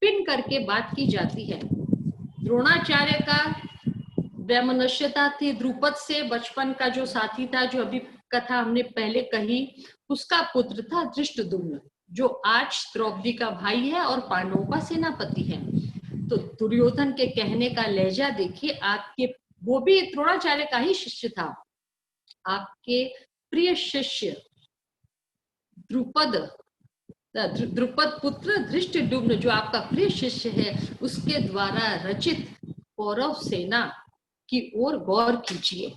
पिन करके बात की जाती है। द्रोणाचार्य का वैमनस्यता थी द्रुपद से, बचपन का जो साथी था, जो अभी कथा हमने पहले कही, उसका पुत्र था धृष्टद्युम्न, जो आज द्रौपदी का भाई है और पांडवों का सेनापति है। तो दुर्योधन के कहने का लहजा देखिए, आपके, वो भी द्रोणाचार्य का ही शिष्य था, आपके प्रिय शिष्य द्रुपद पुत्र धृष्टद्युम्न जो आपका प्रिय शिष्य है, उसके द्वारा रचित कौरव सेना की ओर गौर कीजिए।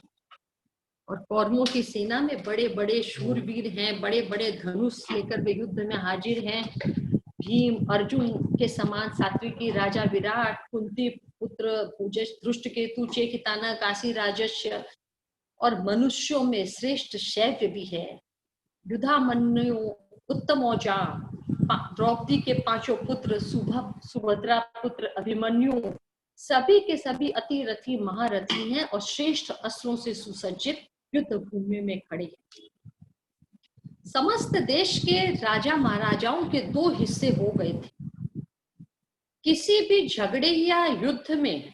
और कौरवों की सेना में बड़े बड़े शूरवीर हैं, बड़े बड़े धनुष लेकर वे युद्ध में हाजिर हैं। भीम, अर्जुन के समान सात्विकी, राजा विराट, कुंती पुत्र पूजस, धृष्टकेतु, चेकिताना, काशी राजस्य, और मनुष्यों में श्रेष्ठ शैव्य भी है। युधामन्यु, उत्तमौजा, द्रौपदी के पांचों पुत्र, सुभद्रा पुत्र अभिमन्यु, सभी के सभी अतिरथी महारथी हैं और श्रेष्ठ अस्त्रों से सुसज्जित युद्ध भूमि में खड़े हैं। समस्त देश के राजा महाराजाओं के दो हिस्से हो गए थे। किसी भी झगड़े या युद्ध में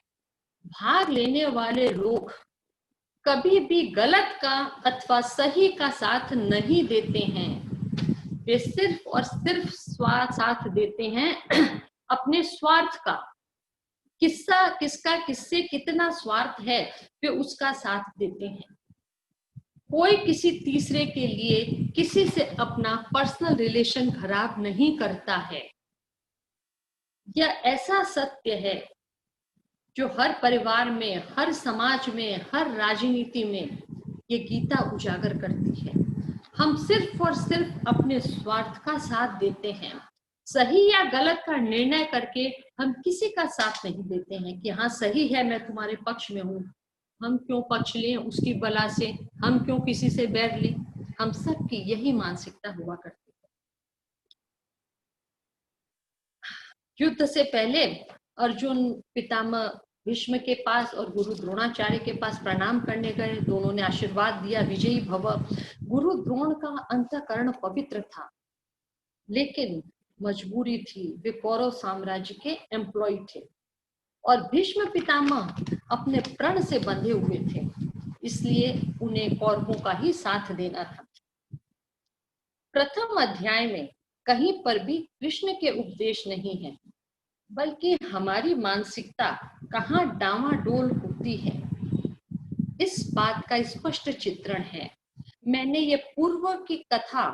भाग लेने वाले लोग कभी भी गलत का अथवा सही का साथ नहीं देते हैं। वे सिर्फ और सिर्फ साथ देते हैं अपने स्वार्थ का। किसका किससे कितना स्वार्थ है, वे उसका साथ देते हैं। कोई किसी तीसरे के लिए किसी से अपना पर्सनल रिलेशन खराब नहीं करता है। यह ऐसा सत्य है जो हर परिवार में, हर समाज में, हर राजनीति में ये गीता उजागर करती है। हम सिर्फ और सिर्फ अपने स्वार्थ का साथ देते हैं। सही या गलत का निर्णय करके हम किसी का साथ नहीं देते हैं कि हाँ सही है, मैं तुम्हारे पक्ष में हूँ। हम क्यों पक्ष लें उसकी बला से, हम क्यों किसी से बैर लें। हम सब की यही मानसिकता हुआ करती है। युद्ध से पहले अर्जुन पितामह भीष्म के पास और गुरु द्रोणाचार्य के पास प्रणाम करने गए। दोनों ने आशीर्वाद दिया, विजयी भव। गुरु द्रोण का अंतःकरण पवित्र था, लेकिन मजबूरी थी, वे कौरव साम्राज्य के एम्प्लॉय थे और भीष्म पितामह अपने प्रण से बंधे हुए थे, इसलिए उन्हें कौरवों का ही साथ देना था। प्रथम अध्याय में कहीं पर भी कृष्ण के उपदेश नहीं है, बल्कि हमारी मानसिकता कहाँ डामाडोल होती है, इस बात का स्पष्ट चित्रण है। मैंने ये पूर्व की कथा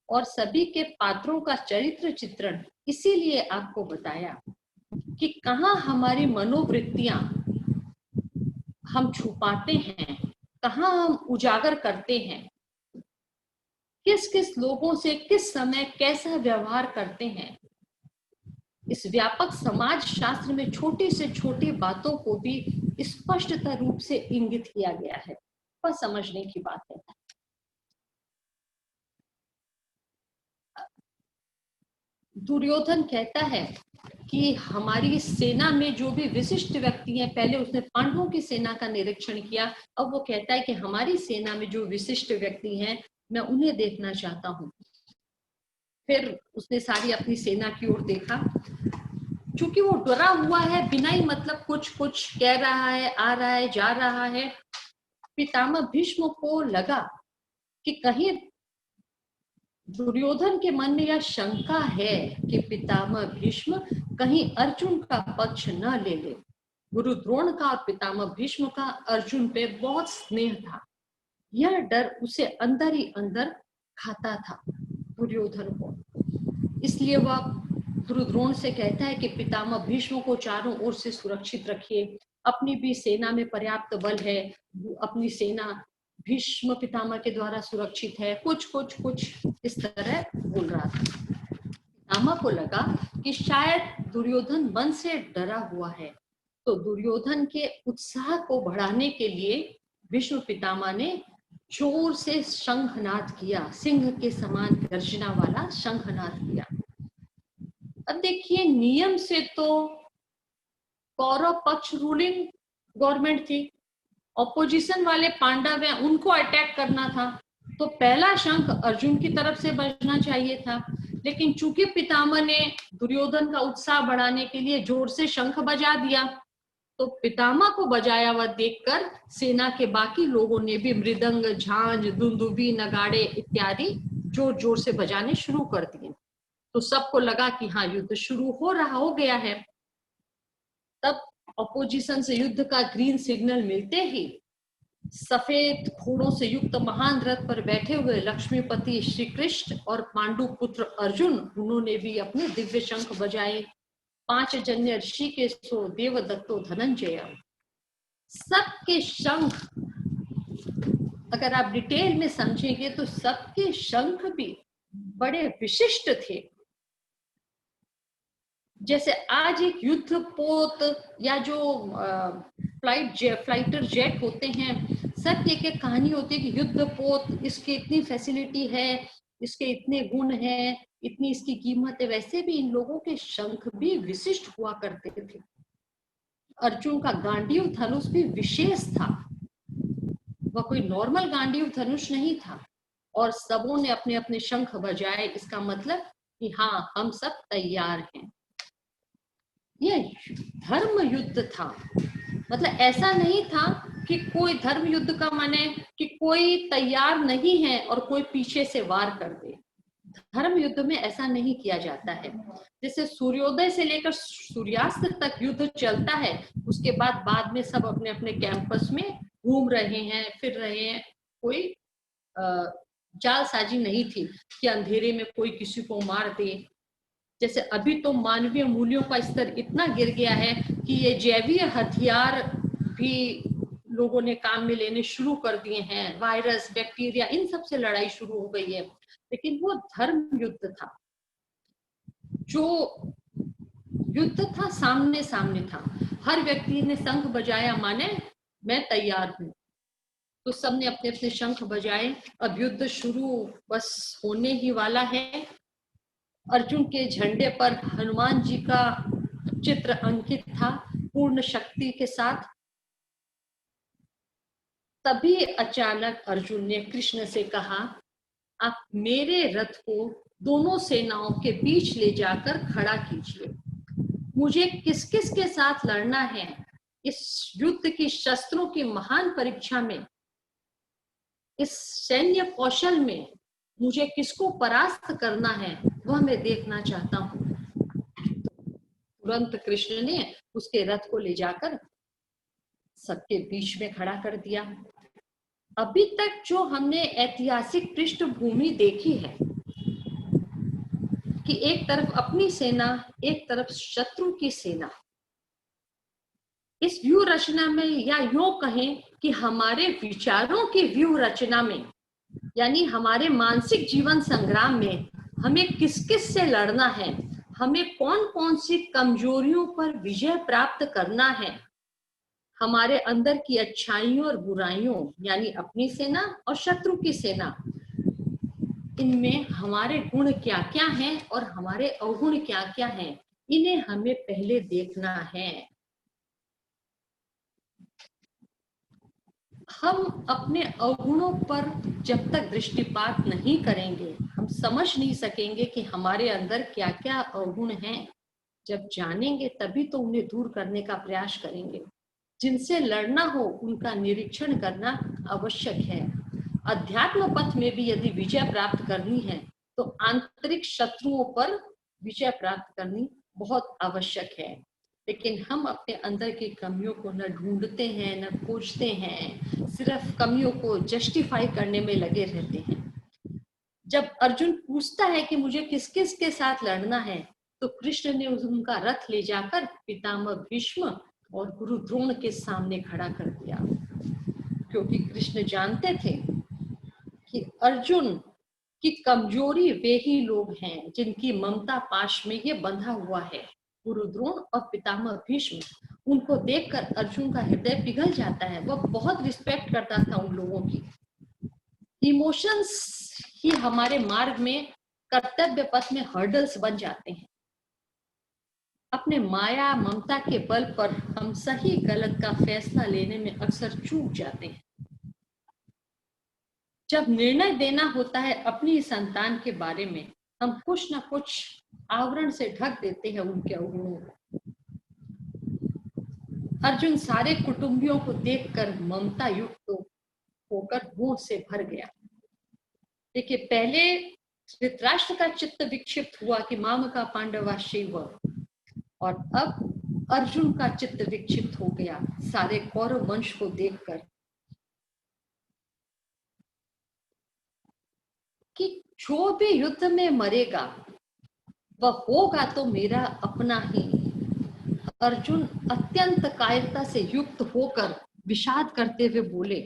और सभी के पात्रों का चरित्र चित्रण इसीलिए आपको बताया कि कहाँ हमारी मनोवृत्तियां हम छुपाते हैं, कहाँ हम उजागर करते हैं, किस किस लोगों से किस समय कैसा व्यवहार करते हैं। इस व्यापक समाज शास्त्र में छोटी से छोटी बातों को भी स्पष्टता रूप से इंगित किया गया है, पर समझने की बात है। दुर्योधन कहता है कि हमारी सेना में जो भी विशिष्ट व्यक्ति हैं, पहले उसने पांडवों की सेना का निरीक्षण किया, अब वो कहता है कि हमारी सेना में जो विशिष्ट व्यक्ति हैं मैं उन्हें देखना चाहता हूँ। फिर उसने सारी अपनी सेना की ओर देखा। चूंकि वो डरा हुआ है, बिना ही मतलब कुछ कुछ कह रहा है, आ रहा है, जा रहा है। पितामह भीष्म को लगा कि कहीं दुर्योधन के मन में यह शंका है कि पितामह भीष्म कहीं अर्जुन का पक्ष न ले ले। गुरु द्रोण का और पितामह भीष्म का अर्जुन पे बहुत स्नेह था। यह डर उसे अंदर ही अंदर खाता था दुर्योधन को। इसलिए वह गुरु द्रोण से कहता है कि पितामह भीष्म को चारों ओर से सुरक्षित रखिए, अपनी भी सेना में पर्याप्त बल है, अपनी सेना भीष्म पितामह के द्वारा सुरक्षित है, कुछ कुछ कुछ इस तरह बोल रहा था। पितामह को लगा कि शायद दुर्योधन मन से डरा हुआ है, तो दुर्योधन के उत्साह को बढ़ाने के लिए भीष्म पितामह ने जोर से शंखनाद किया, सिंह के समान गर्जना वाला शंखनाद किया। अब देखिए, नियम से तो कौरव पक्ष रूलिंग गवर्नमेंट थी, ऑपोजिशन वाले पांडव हैं, उनको अटैक करना था, तो पहला शंख अर्जुन की तरफ से बजना चाहिए था। लेकिन चूंकि पितामह ने दुर्योधन का उत्साह बढ़ाने के लिए जोर से शंख बजा दिया, तो पितामह को बजाया हुआ देखकर सेना के बाकी लोगों ने भी मृदंग, झांझ, दुंदुभी, नगाड़े इत्यादि जोर जोर से बजाने शुरू कर दिए। तो सबको लगा कि हाँ, युद्ध शुरू हो गया है। तब ऑपोजिशन से युद्ध का ग्रीन सिग्नल मिलते ही सफेद घोड़ों से युक्त महान रथ पर बैठे हुए लक्ष्मीपति श्री कृष्ण और पांडु पुत्र अर्जुन, उन्होंने भी अपने दिव्य शंख बजाए। 5 जन्य ऋषिकेशो देवदत्तो धनंजय, सबके शंख अगर आप डिटेल में समझेंगे तो सबके शंख भी बड़े विशिष्ट थे। जैसे आज एक युद्ध पोत या जो फ्लाइटर जेट होते हैं, सब एक एक कहानी होती है कि युद्ध पोत, इसकी इतनी फैसिलिटी है, इसके इतने गुण हैं, इतनी इसकी कीमत है। वैसे भी इन लोगों के शंख भी विशिष्ट हुआ करते थे। अर्जुन का गांडीव धनुष भी विशेष था, वह कोई नॉर्मल गांडीव धनुष नहीं था। और सबों ने अपने अपने शंख बजाए, इसका मतलब कि हाँ, हम सब तैयार हैं। यह धर्म युद्ध था, मतलब ऐसा नहीं था कि कोई धर्म युद्ध का माने कि कोई तैयार नहीं है और कोई पीछे से वार कर दे। धर्म युद्ध में ऐसा नहीं किया जाता है। जैसे सूर्योदय से लेकर सूर्यास्त तक युद्ध चलता है, उसके बाद में सब अपने अपने कैंपस में घूम रहे हैं, फिर रहे हैं। कोई जालसाजी नहीं थी कि अंधेरे में कोई किसी को मार दे। जैसे अभी तो मानवीय मूल्यों का स्तर इतना गिर गया है कि ये जैवीय हथियार भी लोगों ने काम में लेने शुरू कर दिए हैं। वायरस, बैक्टीरिया, इन सब से लड़ाई शुरू हो गई है। लेकिन वो धर्म युद्ध था, जो युद्ध था सामने सामने था। हर व्यक्ति ने शंख बजाया, माने मैं तैयार हूं। तो सबने अपने अपने शंख बजाए। अब युद्ध शुरू बस होने ही वाला है। अर्जुन के झंडे पर हनुमान जी का चित्र अंकित था पूर्ण शक्ति के साथ। तभी अचानक अर्जुन ने कृष्ण से कहा, आप मेरे रथ को दोनों सेनाओं के बीच ले जाकर खड़ा कीजिए। मुझे किस किस के साथ लड़ना है, इस युद्ध की शस्त्रों की महान परीक्षा में, इस सैन्य कौशल में मुझे किसको परास्त करना है, वह मैं देखना चाहता हूं। तुरंत कृष्ण ने उसके रथ को ले जाकर सबके बीच में खड़ा कर दिया। अभी तक जो हमने ऐतिहासिक पृष्ठभूमि देखी है कि एक तरफ अपनी सेना, एक तरफ शत्रु की सेना, इस व्यूह रचना में, या यूं कहें कि हमारे विचारों की व्यूह रचना में, यानी हमारे मानसिक जीवन संग्राम में हमें किस किस से लड़ना है, हमें कौन कौन सी कमजोरियों पर विजय प्राप्त करना है, हमारे अंदर की अच्छाइयों और बुराइयों, यानी अपनी सेना और शत्रु की सेना, इनमें हमारे गुण क्या क्या हैं और हमारे अवगुण क्या क्या हैं, इन्हें हमें पहले देखना है। हम अपने अवगुणों पर जब तक दृष्टिपात नहीं करेंगे, हम समझ नहीं सकेंगे कि हमारे अंदर क्या क्या अवगुण हैं। जब जानेंगे तभी तो उन्हें दूर करने का प्रयास करेंगे। जिनसे लड़ना हो उनका निरीक्षण करना आवश्यक है। अध्यात्म पथ में भी यदि विजय प्राप्त करनी है तो आंतरिक शत्रुओं पर विजय प्राप्त करनी बहुत आवश्यक है। लेकिन हम अपने अंदर की कमियों को न ढूंढते हैं न खोजते हैं, सिर्फ कमियों को जस्टिफाई करने में लगे रहते हैं। जब अर्जुन पूछता है कि मुझे किस किस के साथ लड़ना है, तो कृष्ण ने उनका रथ ले जाकर पितामह भीष्म और गुरु द्रोण के सामने खड़ा कर दिया, क्योंकि कृष्ण जानते थे कि अर्जुन की कमजोरी वे ही लोग हैं जिनकी ममता पाश में ये बंधा हुआ है। गुरु द्रोण और पितामह भीष्म, उनको देखकर अर्जुन का हृदय पिघल जाता है। वह बहुत रिस्पेक्ट करता था उन लोगों की। इमोशंस ही हमारे मार्ग में, कर्तव्य पथ में हर्डल्स बन जाते हैं। अपने माया ममता के बल पर हम सही गलत का फैसला लेने में अक्सर चूक जाते हैं। जब निर्णय देना होता है अपनी संतान के बारे में, हम कुछ न कुछ आवरण से ढक देते हैं उनके अवगुणों को। अर्जुन सारे कुटुंबियों को देखकर ममता युक्त होकर मोह से भर गया। देखिए, पहले धृतराष्ट्र का चित्त विक्षिप्त हुआ कि माम का पांडवा शिव, और अब अर्जुन का चित्त विक्षिप्त हो गया सारे कौरव वंश को देखकर कि जो भी युद्ध में मरेगा वह होगा तो मेरा अपना ही। अर्जुन अत्यंत कायरता से युक्त होकर विषाद करते हुए बोले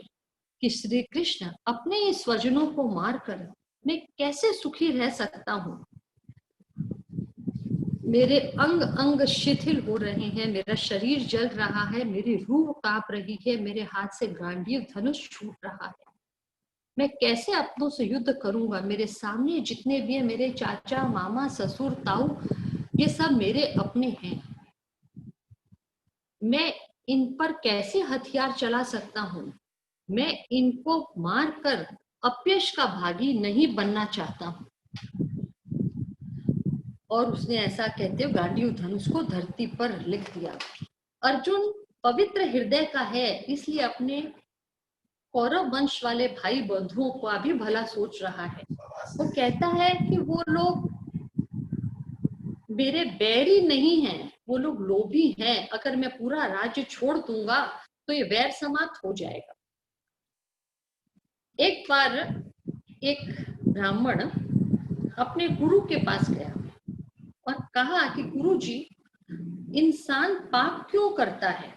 कि श्री कृष्ण, अपने ही स्वजनों को मारकर मैं कैसे सुखी रह सकता हूँ। मेरे अंग अंग शिथिल हो रहे हैं, मेरा शरीर जल रहा है, मेरी रूह कांप रही है, मेरे हाथ से गांडीव धनुष छूट रहा है। मैं कैसे अपनों से युद्ध करूंगा। मेरे सामने जितने भी हैं, मेरे चाचा मामा ससुर ताऊ, ये सब मेरे अपने हैं। मैं इन पर कैसे हथियार चला सकता हूँ। मैं इनको मारकर अपयश का भागी नहीं बनना चाहता हूँ। और उसने ऐसा कहते हुए गांडीव धनुष को धरती पर लिख दिया। अर्जुन पवित्र हृदय का है, इसलिए अपने कौरव वंश वाले भाई बंधुओं का भी भला सोच रहा है। वो कहता है कि वो लोग मेरे बैरी नहीं हैं, वो लोग लोभी हैं। अगर मैं पूरा राज्य छोड़ दूंगा तो ये वैर समाप्त हो जाएगा। एक बार एक ब्राह्मण अपने गुरु के पास गया और कहा कि गुरुजी, इंसान पाप क्यों करता है।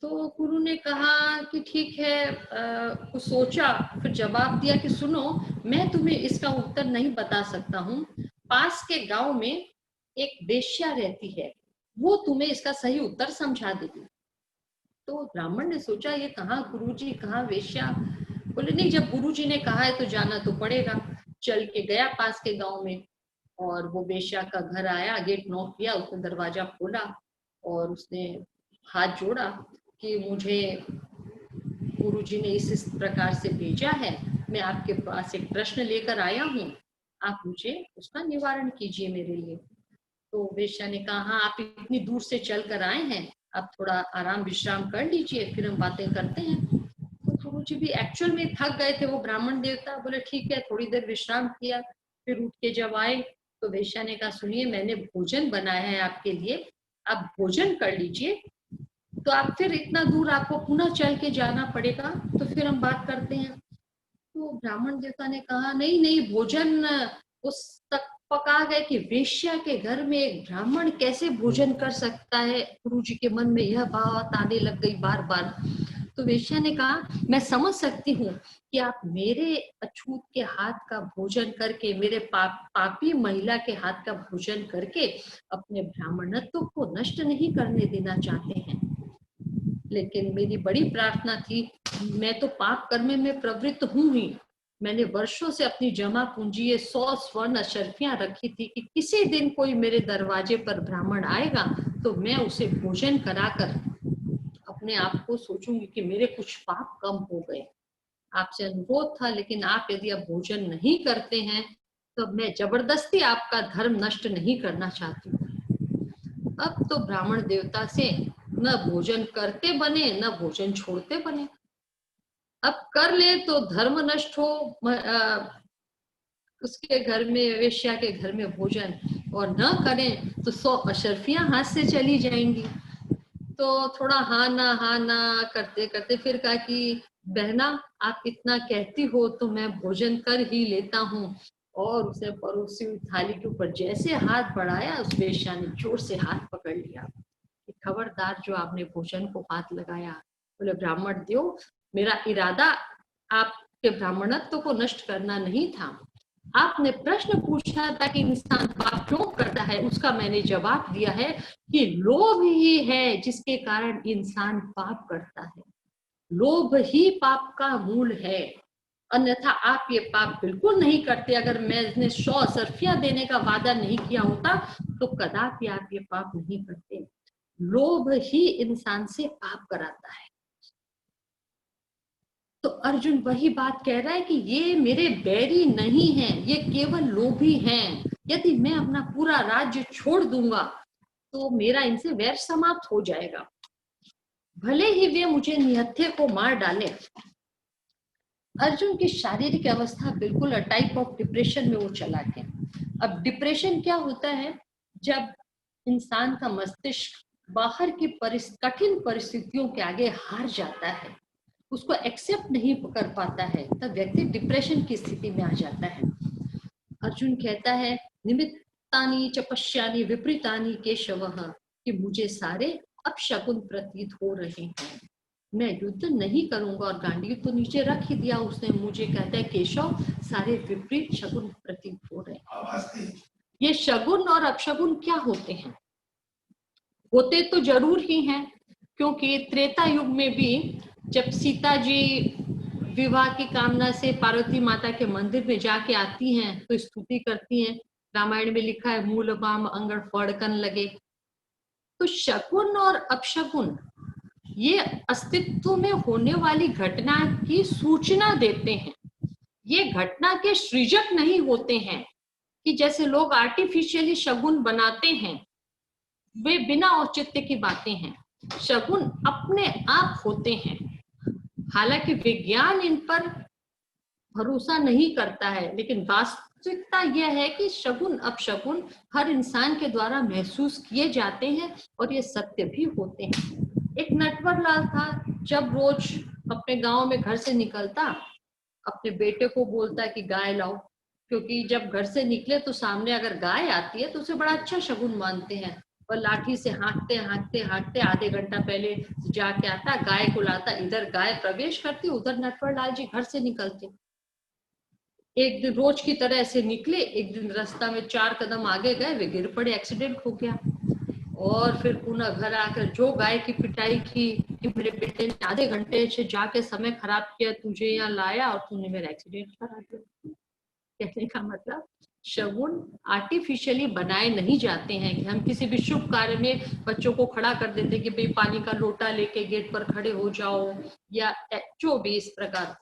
तो गुरु ने कहा कि ठीक है, कुछ सोचा, फिर जवाब दिया कि सुनो, मैं तुम्हें इसका उत्तर नहीं बता सकता हूँ। पास के गांव में एक वेश्या रहती है, वो तुम्हें इसका सही उत्तर समझा देगी। तो ब्राह्मण ने सोचा, ये कहाँ गुरुजी, कहाँ वेश्या। बोले नहीं, जब गुरुजी ने कहा है तो जाना तो पड़ेगा। चल के गया पास के गांव में और वो वेश्या का घर आया, गेट नॉक किया, उसने दरवाजा खोला और उसने हाथ जोड़ा कि मुझे गुरुजी ने इस प्रकार से भेजा है, मैं आपके पास एक प्रश्न लेकर आया हूँ, आप मुझे उसका निवारण कीजिए मेरे लिए। तो वेश्या ने कहा, हाँ, आप इतनी दूर से चल कर आए हैं, आप थोड़ा आराम विश्राम कर लीजिए, फिर हम बातें करते हैं। तो गुरुजी भी एक्चुअल में थक गए थे, वो ब्राह्मण देवता। बोले ठीक है, थोड़ी देर विश्राम किया, फिर उठ के जब आए तो वेश्या ने कहा, सुनिए, मैंने भोजन बनाया है आपके लिए, आप भोजन कर लीजिए। तो आप फिर इतना दूर आपको पुनः चल के जाना पड़ेगा, तो फिर हम बात करते हैं। तो ब्राह्मण देवता ने कहा, नहीं नहीं, भोजन उस तक पका गए कि वेश्या के घर में एक ब्राह्मण कैसे भोजन कर सकता है। गुरुजी के मन में यह बात आने लग गई बार बार। तो वेश्या ने कहा, मैं समझ सकती हूँ कि आप मेरे अछूत के हाथ का भोजन करके, मेरे पापी महिला के हाथ का भोजन करके अपने ब्राह्मणत्व को नष्ट नहीं करने देना चाहते हैं। लेकिन मेरी बड़ी प्रार्थना थी, मैं तो पाप कर्म में प्रवृत्त हूं ही। मैंने वर्षों से अपनी जमा पूंजी 100 स्वर्ण अशर्फियां रखी थी कि किसी दिन कोई मेरे दरवाजे पर ब्राह्मण आएगा तो मैं उसे भोजन कराकर अपने आप को सोचूंगी कि मेरे कुछ पाप कम हो गए। आपसे अनुरोध था, लेकिन आप यदि अब भोजन नहीं करते हैं तो मैं जबरदस्ती आपका धर्म नष्ट नहीं करना चाहती हूँ। अब तो ब्राह्मण देवता से न भोजन करते बने न भोजन छोड़ते बने। अब कर ले तो धर्म नष्ट हो, उसके घर में, वेश्या के घर में भोजन, और न करें तो 100 अशर्फियां हाथ से चली जाएंगी। तो थोड़ा हाँ ना करते करते फिर कहा कि बहना, आप इतना कहती हो तो मैं भोजन कर ही लेता हूँ। और उसे परोसी हुई थाली के ऊपर जैसे हाथ बढ़ाया, उस वेश्या ने जोर से हाथ पकड़ लिया कि खबरदार, जो आपने भोजन को हाथ लगाया। बोले ब्राह्मण देव, मेरा इरादा आपके ब्राह्मणत्व को नष्ट करना नहीं था। आपने प्रश्न पूछा था कि इंसान पाप क्यों करता है, उसका मैंने जवाब दिया है कि लोभ ही है जिसके कारण इंसान पाप करता है। लोभ ही पाप का मूल है, अन्यथा आप ये पाप बिल्कुल नहीं करते। अगर मैंने 100 सरफियां देने का वादा नहीं किया होता तो कदापि आप ये पाप नहीं करते। लोभ ही इंसान से पाप कराता है। तो अर्जुन वही बात कह रहा है कि ये मेरे बैरी नहीं हैं, ये केवल लोभी हैं। यदि मैं अपना पूरा राज्य छोड़ दूंगा तो मेरा इनसे वैर समाप्त हो जाएगा, भले ही वे मुझे निहत्थे को मार डाले। अर्जुन की शारीरिक अवस्था बिल्कुल टाइप ऑफ डिप्रेशन में वो चला गया। अब डिप्रेशन क्या होता है? जब इंसान का मस्तिष्क बाहर की कठिन परिस्थितियों के आगे हार जाता है, उसको एक्सेप्ट नहीं कर पाता है, तब व्यक्ति डिप्रेशन की स्थिति में आ जाता है। अर्जुन कहता है, निमित्तानि च पश्यानि विपरीतानि केशवः, कि मुझे सारे अपशकुन प्रतीत हो रहे हैं, मैं युद्ध नहीं करूंगा। और गांडीव तो नीचे रख ही दिया उसने। मुझे कहता है केशव, सारे विपरीत शकुन प्रतीत हो रहे हैं। ये शगुन और अपशगुन क्या होते हैं? होते तो जरूर ही हैं, क्योंकि त्रेता युग में भी जब सीता जी विवाह की कामना से पार्वती माता के मंदिर में जाके आती हैं तो स्तुति करती हैं। रामायण में लिखा है, मूल बाम अंगड़ फड़कन लगे। तो शकुन और अपशकुन ये अस्तित्व में होने वाली घटना की सूचना देते हैं। ये घटना के सृजक नहीं होते हैं, कि जैसे लोग आर्टिफिशियली शगुन बनाते हैं, वे बिना औचित्य की बातें हैं। शगुन अपने आप होते हैं। हालांकि विज्ञान इन पर भरोसा नहीं करता है, लेकिन वास्तविकता यह है कि शगुन अपशगुन हर इंसान के द्वारा महसूस किए जाते हैं और ये सत्य भी होते हैं। एक नटवर लाल था, जब रोज अपने गांव में घर से निकलता, अपने बेटे को बोलता कि गाय लाओ, क्योंकि जब घर से निकले तो सामने अगर गाय आती है तो उसे बड़ा अच्छा शगुन मानते हैं। और लाठी से हाँकते हाँकते हाँकते आधे घंटा पहले जाके आता, गाय को लाता, इधर गाय प्रवेश करती, उधर नटवर लाल जी घर से निकलते। एक दिन रोज की तरह ऐसे निकले, एक दिन रास्ता में 4 कदम आगे गए, वे गिर पड़े, एक्सीडेंट हो गया। और फिर पुनः घर आकर जो गाय की पिटाई की कि मेरे बेटे ने आधे घंटे से जाके समय खराब किया, तुझे यहाँ लाया और तूने मेरा एक्सीडेंट करा दिया। कहने का मतलब, शगुन आर्टिफिशियली बनाए नहीं जाते हैं कि हम किसी भी शुभ कार्य में बच्चों को खड़ा कर देते कि भाई पानी का लोटा लेके गेट पर खड़े हो जाओ, या जो भी इस प्रकार।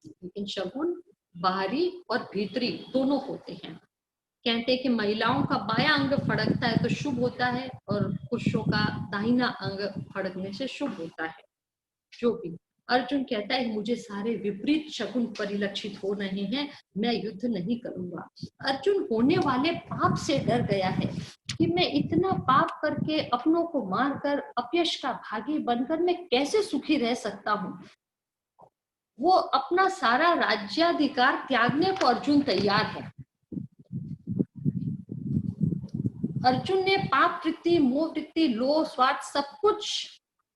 लेकिन शगुन बाहरी और भीतरी दोनों होते हैं। कहते हैं कि महिलाओं का बायां अंग फड़कता है तो शुभ होता है, और पुरुषों का दाहिना अंग फड़कने से शुभ होता है। जो भी अर्जुन कहता है, मुझे सारे विपरीत शकुन परिलक्षित हो रहे हैं, मैं युद्ध नहीं करूंगा। अर्जुन होने वाले पाप से डर गया है कि मैं इतना पाप करके, अपनों को मारकर, अपयश का भागी बनकर मैं कैसे सुखी रह सकता हूँ। वो अपना सारा राज्याधिकार त्यागने को अर्जुन तैयार है। अर्जुन ने पाप वृत्ति, मोह वृत्ति, लोभ, स्वार्थ सब कुछ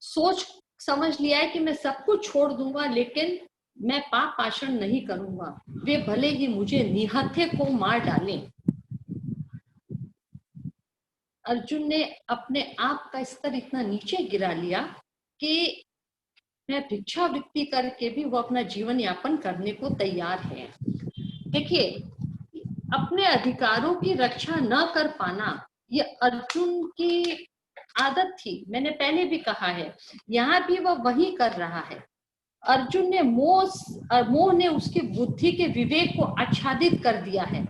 सोच समझ लिया है कि मैं सब कुछ छोड़ दूंगा, लेकिन मैं पाप आचरण नहीं करूंगा, वे भले ही मुझे निहत्थे को मार डालें। अर्जुन ने अपने आप का स्तर इतना नीचे गिरा लिया कि मैं भिक्षावृत्ति करके भी वो अपना जीवन यापन करने को तैयार है। देखिए, अपने अधिकारों की रक्षा न कर पाना, ये अर्जुन की आदत थी, मैंने पहले भी कहा है, यहाँ भी वह वही कर रहा है। अर्जुन ने मोह ने उसकी बुद्धि के विवेक को आच्छादित कर दिया है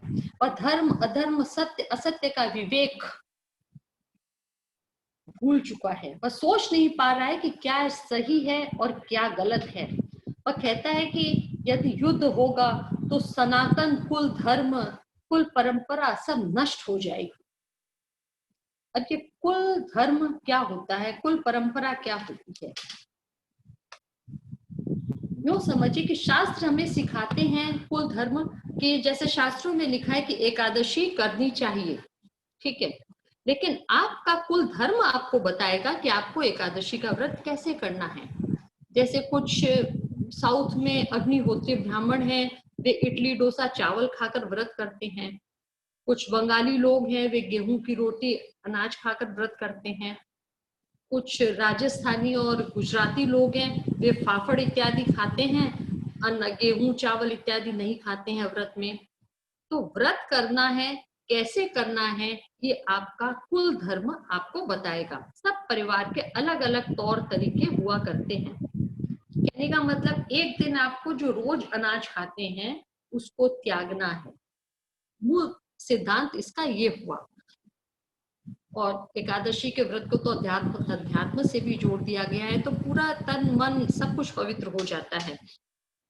और धर्म अधर्म सत्य असत्य का विवेक भूल चुका है। वह सोच नहीं पा रहा है कि क्या सही है और क्या गलत है। वह कहता है कि यदि युद्ध होगा तो सनातन कुल धर्म कुल परंपरा सब नष्ट हो जाएगी। अब ये कुल धर्म क्या होता है, कुल परंपरा क्या होती है? यूं समझिए कि शास्त्र हमें सिखाते हैं कुल धर्म के, जैसे शास्त्रों में लिखा है कि एकादशी करनी चाहिए, ठीक है, लेकिन आपका कुल धर्म आपको बताएगा कि आपको एकादशी का व्रत कैसे करना है। जैसे कुछ साउथ में अग्निहोत्री ब्राह्मण हैं, वे इडली डोसा चावल खाकर व्रत करते हैं। कुछ बंगाली लोग हैं, वे गेहूं की रोटी अनाज खाकर व्रत करते हैं। कुछ राजस्थानी और गुजराती लोग हैं, वे फाफड़ इत्यादि खाते हैं, अन्न गेहूं चावल इत्यादि नहीं खाते हैं व्रत में। तो व्रत करना है, कैसे करना है, ये आपका कुल धर्म आपको बताएगा। सब परिवार के अलग अलग तौर तरीके हुआ करते हैं। कहने का मतलब एक दिन आपको जो रोज अनाज खाते हैं उसको त्यागना है। मूल सिद्धांत इसका ये हुआ। और एकादशी के व्रत को तो अध्यात्म से भी जोड़ दिया गया है, तो पूरा तन मन सब कुछ पवित्र हो जाता है।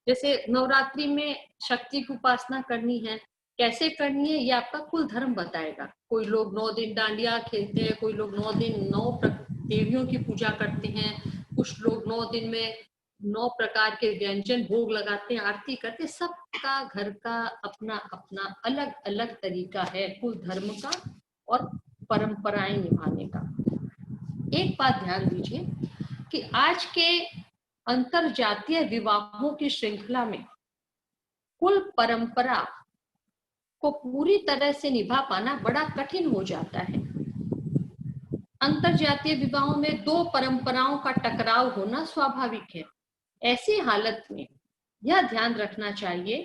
जैसे नवरात्रि में शक्ति की उपासना करनी है, कैसे करनी है ये आपका कुल धर्म बताएगा। कोई लोग 9 दिन डांडिया खेलते हैं, कोई लोग 9 दिन 9 देवियों की पूजा करते हैं, कुछ लोग 9 दिन में 9 प्रकार के व्यंजन भोग लगाते हैं, आरती करते हैं। सबका घर का अपना अपना अलग अलग तरीका है कुल धर्म का और परंपराएं निभाने का। एक बात ध्यान दीजिए कि आज के अंतरजातीय विवाहों की श्रृंखला में कुल परंपरा को पूरी तरह से निभा पाना बड़ा कठिन हो जाता है। अंतरजातीय विवाहों में 2 परंपराओं का टकराव होना स्वाभाविक है। ऐसी हालत में यह ध्यान रखना चाहिए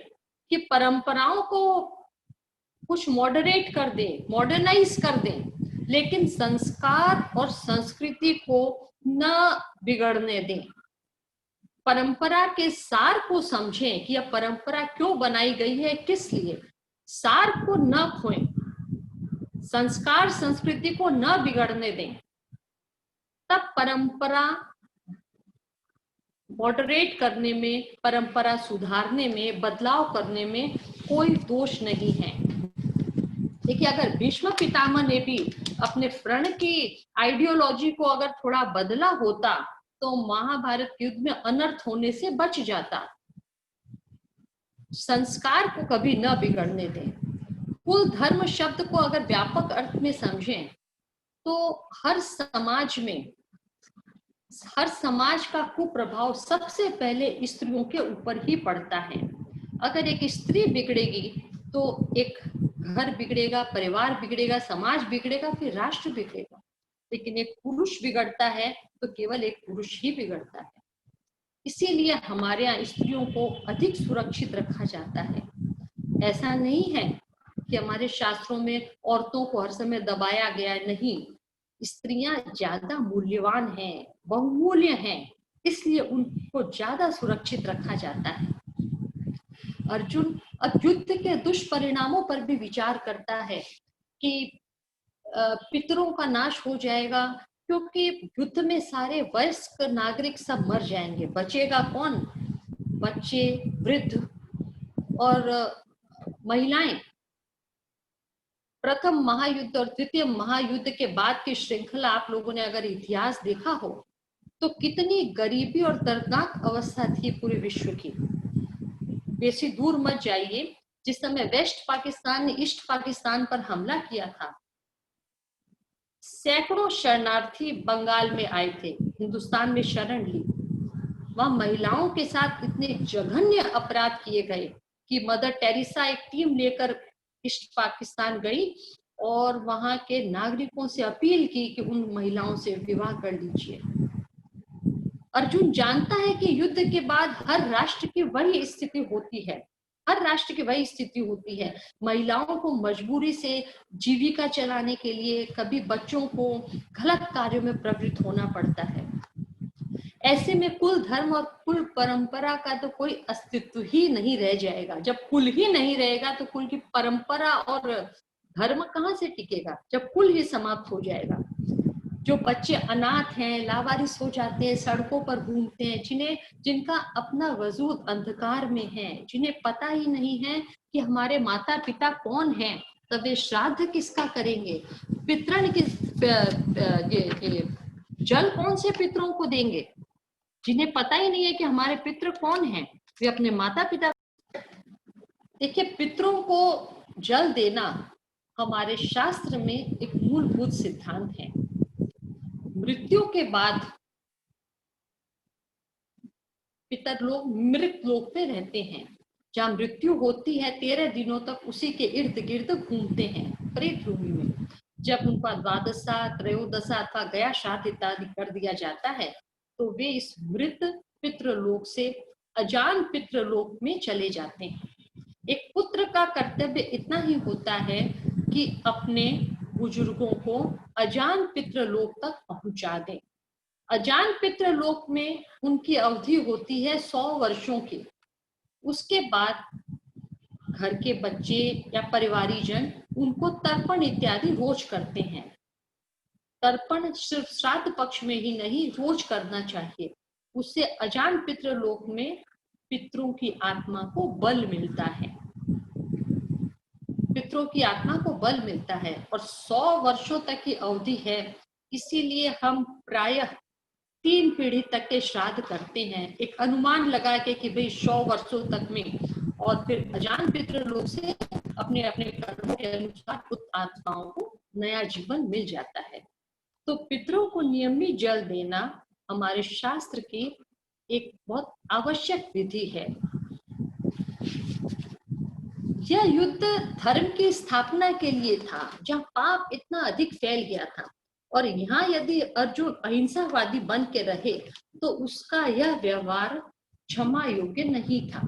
कि परंपराओं को कुछ मॉडरेट कर दें, मॉडर्नाइज कर दें, लेकिन संस्कार और संस्कृति को न बिगड़ने दें। परंपरा के सार को समझें कि यह परंपरा क्यों बनाई गई है, किस लिए। सार को न खोएं, संस्कार संस्कृति को न बिगड़ने दें, तब परंपरा मॉडरेट करने में, परंपरा सुधारने में, बदलाव करने में कोई दोष नहीं है। देखिए, अगर भीष्म पितामह ने भी अपने प्रण की आइडियोलॉजी को अगर थोड़ा बदला होता तो महाभारत युद्ध में अनर्थ होने से बच जाता। संस्कार को कभी न बिगड़ने दें। कुल धर्म शब्द को अगर व्यापक अर्थ में समझें तो हर समाज का कुप्रभाव सबसे पहले स्त्रियों के ऊपर ही पड़ता है। अगर एक स्त्री बिगड़ेगी तो एक घर बिगड़ेगा, परिवार बिगड़ेगा, समाज बिगड़ेगा, फिर राष्ट्र बिगड़ेगा। लेकिन एक पुरुष बिगड़ता है तो केवल एक पुरुष ही बिगड़ता है। इसीलिए हमारे यहाँ स्त्रियों को अधिक सुरक्षित रखा जाता है। ऐसा नहीं है कि हमारे शास्त्रों में औरतों को हर समय दबाया गया, नहीं। स्त्रियां ज्यादा मूल्यवान हैं, बहुमूल्य हैं, इसलिए उनको ज्यादा सुरक्षित रखा जाता है। अर्जुन अब युद्ध के दुष्परिणामों पर भी विचार करता है कि पितरों का नाश हो जाएगा, क्योंकि युद्ध में सारे वयस्क नागरिक सब मर जाएंगे। बचेगा कौन? बच्चे, वृद्ध और महिलाएं। प्रथम महायुद्ध और द्वितीय महायुद्ध के बाद की श्रृंखला आप लोगों ने अगर इतिहास देखा हो तो कितनी गरीबी और दर्दनाक अवस्था थी पूरे विश्व की। बेसी दूर मत जाइए, जिस समय वेस्ट पाकिस्तान ने ईस्ट पाकिस्तान पर हमला किया था, सैकड़ों शरणार्थी बंगाल में आए थे, हिंदुस्तान में शरण ली। वहां महिलाओं के साथ इतने जघन्य अपराध किए गए कि मदर टेरेसा एक टीम लेकर ईस्ट पाकिस्तान गई और वहां के नागरिकों से अपील की कि उन महिलाओं से विवाह कर लीजिए। अर्जुन जानता है कि युद्ध के बाद हर राष्ट्र की वही स्थिति होती है। हर राष्ट्र की वही स्थिति होती है। महिलाओं को मजबूरी से जीविका चलाने के लिए कभी बच्चों को गलत कार्यों में प्रवृत्त होना पड़ता है। ऐसे में कुल धर्म और कुल परंपरा का तो कोई अस्तित्व ही नहीं रह जाएगा। जब कुल ही नहीं रहेगा तो कुल की परंपरा और धर्म कहाँ से टिकेगा, जब कुल ही समाप्त हो जाएगा। जो बच्चे अनाथ हैं, लावारिस हो जाते हैं, सड़कों पर घूमते हैं, जिनका अपना वजूद अंधकार में है, जिन्हें पता ही नहीं है कि हमारे माता पिता कौन हैं, तो वे श्राद्ध किसका करेंगे, पितृण किस ये जल कौन से पितरों को देंगे, जिन्हें पता ही नहीं है कि हमारे पितृ कौन हैं, वे अपने माता पिता। देखिए, पितरों को जल देना हमारे शास्त्र में एक मूलभूत सिद्धांत है। मृत्यु के बाद पितर लोग मृत लोक में रहते हैं। जहां मृत्यु होती है 13 दिनों तक उसी के इर्द गिर्द घूमते हैं प्रेत भूमि में। जब उनका द्वादशा, त्रयोदशा अथवा गया श्राद्ध इत्यादि कर दिया जाता है तो वे इस मृत पितृलोक से अजान पितृलोक में चले जाते हैं। एक पुत्र का कर्तव्य इतना ही होता है कि अपने बुजुर्गों को अजान पितृलोक तक पहुंचा दे। अजान पितृलोक में उनकी अवधि होती है 100 वर्षों की। उसके बाद घर के बच्चे या परिवारीजन उनको तर्पण इत्यादि रोज करते हैं। तर्पण सिर्फ श्राद्ध पक्ष में ही नहीं, रोज करना चाहिए। उससे अजान पितृलोक में पितरों की आत्मा को बल मिलता है, पितरों की आत्मा को बल मिलता है। और 100 वर्षों तक की अवधि है, इसीलिए हम प्रायः 3 पीढ़ी तक के श्राद्ध करते हैं, एक अनुमान लगा के कि भाई 100 वर्षों तक में, और फिर अजान पितृलोक से अपने अपने कर्मों के अनुसार उस आत्माओं को नया जीवन मिल जाता है। तो पितरों को नियमित जल देना हमारे शास्त्र की एक बहुत आवश्यक विधि है। यह युद्ध धर्म की स्थापना के लिए था, जहां पाप इतना अधिक फैल गया था। और यहाँ यदि अर्जुन अहिंसावादी बन के रहे तो उसका यह व्यवहार क्षमा योग्य नहीं था,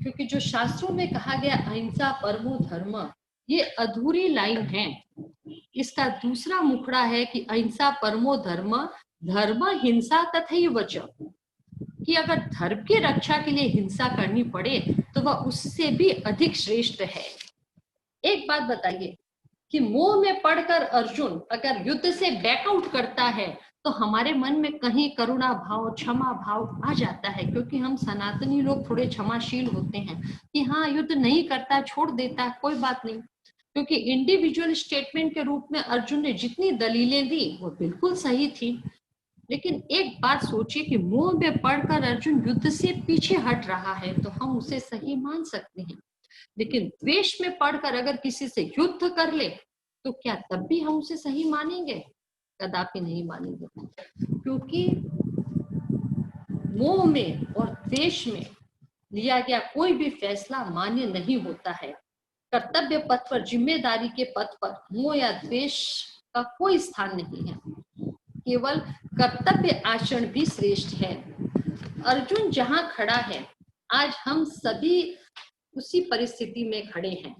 क्योंकि जो शास्त्रों में कहा गया अहिंसा परमो धर्म, ये अधूरी लाइन है। इसका दूसरा मुखड़ा है कि अहिंसा परमो धर्म, धर्म हिंसा तथैव च, कि अगर धर्म की रक्षा के लिए हिंसा करनी पड़े तो वह उससे भी अधिक श्रेष्ठ है। एक बात बताइए कि मोह में पड़कर अर्जुन अगर युद्ध से बैकआउट करता है तो हमारे मन में कहीं करुणा भाव, क्षमा भाव आ जाता है, क्योंकि हम सनातनी लोग थोड़े क्षमाशील होते हैं कि हाँ, युद्ध नहीं करता, छोड़ देता, कोई बात नहीं। क्योंकि इंडिविजुअल स्टेटमेंट के रूप में अर्जुन ने जितनी दलीलें दी वो बिल्कुल सही थी। लेकिन एक बात सोचिए कि मोह में पड़कर अर्जुन युद्ध से पीछे हट रहा है तो हम उसे सही मान सकते हैं, लेकिन द्वेष में पड़कर अगर किसी से युद्ध कर ले तो क्या तब भी हम उसे सही मानेंगे? कदापि नहीं मानेंगे, क्योंकि मोह में और द्वेष में लिया गया कोई भी फैसला मान्य नहीं होता है। कर्तव्य पथ पर, जिम्मेदारी के पथ पर मोह या द्वेष का कोई स्थान नहीं है, केवल कर्तव्य आचरण भी श्रेष्ठ है। अर्जुन जहां खड़ा है, आज हम सभी उसी परिस्थिति में खड़े हैं।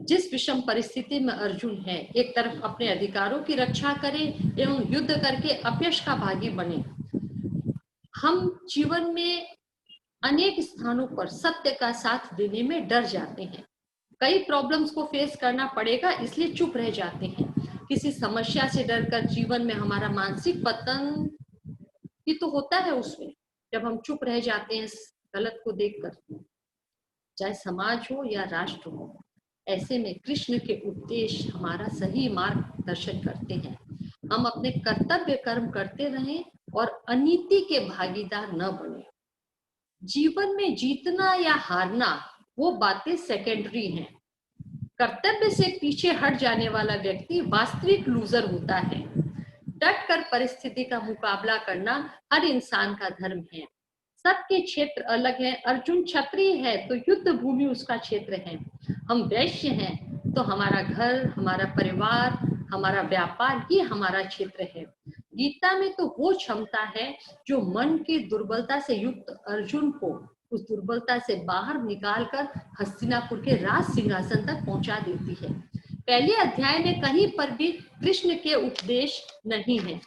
जिस विषम परिस्थिति में अर्जुन है, एक तरफ अपने अधिकारों की रक्षा करे एवं युद्ध करके अपयश का भागी बने। हम जीवन में अनेक स्थानों पर सत्य का साथ देने में डर जाते हैं। कई प्रॉब्लम्स को फेस करना पड़ेगा इसलिए चुप रह जाते हैं। किसी समस्या से डरकर जीवन में हमारा मानसिक पतन भी तो होता है उसमें, जब हम चुप रह जाते हैं गलत को देखकर, चाहे समाज हो या राष्ट्र हो। ऐसे में कृष्ण के उपदेश हमारा सही मार्गदर्शन करते हैं। हम अपने कर्तव्य कर्म करते रहें और अनीति के भागीदार न बने। जीवन में जीतना या हारना वो बातें सेकेंडरी हैं। कर्तव्य से पीछे हट जाने वाला व्यक्ति वास्तविक लूजर होता है। डट कर परिस्थिति का मुकाबला करना हर इंसान का धर्म है। सबके क्षेत्र अलग है। अर्जुन क्षत्रिय है तो युद्ध भूमि उसका क्षेत्र है। हम वैश्य हैं तो हमारा घर, हमारा परिवार, हमारा व्यापार ही हमारा क्षेत्र है। गीता में तो वो क्षमता है जो मन की दुर्बलता से युक्त अर्जुन को उस दुर्बलता से बाहर निकालकर हस्तिनापुर के राज सिंहासन तक पहुंचा देती है। पहले अध्याय में कहीं पर भी कृष्ण के उपदेश नहीं है।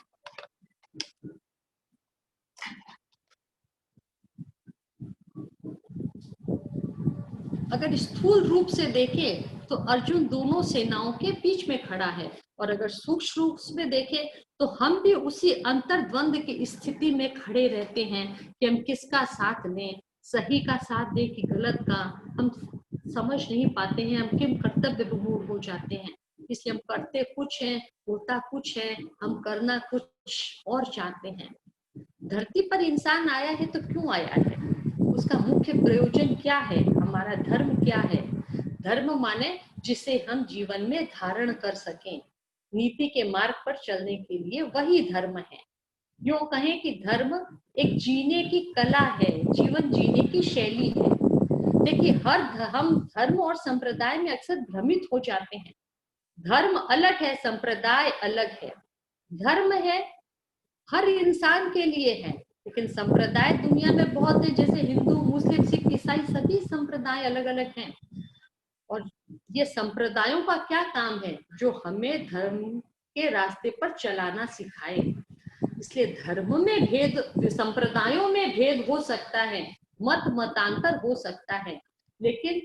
अगर स्थूल रूप से देखें तो अर्जुन दोनों सेनाओं के बीच में खड़ा है, और अगर सूक्ष्म रूप में देखें तो हम भी उसी अंतर्द्वंद की स्थिति में खड़े रहते हैं कि हम किसका साथ लें, सही का साथ दें कि गलत का। हम समझ नहीं पाते हैं, हम किम कर्तव्य विमूढ़ हो जाते हैं। इसलिए हम करते कुछ है, होता कुछ है, हम करना कुछ और चाहते हैं। धरती पर इंसान आया है तो क्यों आया है, उसका मुख्य प्रयोजन क्या है, हमारा धर्म क्या है। धर्म माने जिसे हम जीवन में धारण कर सकें, नीति के मार्ग पर चलने के लिए वही धर्म है। यूं कहें कि धर्म एक जीने की कला है, जीवन जीने की शैली है। देखिए, हम धर्म और संप्रदाय में अक्सर भ्रमित हो जाते हैं। धर्म अलग है, संप्रदाय अलग है। धर्म है हर इंसान के लिए है, लेकिन संप्रदाय दुनिया में बहुत है, जैसे हिंदू, मुस्लिम, सिख, ईसाई, सभी संप्रदाय अलग अलग हैं। और ये संप्रदायों का क्या काम है, जो हमें धर्म के रास्ते पर चलाना सिखाए। इसलिए धर्म में भेद, संप्रदायों में भेद हो सकता है, मतांतर हो सकता है, लेकिन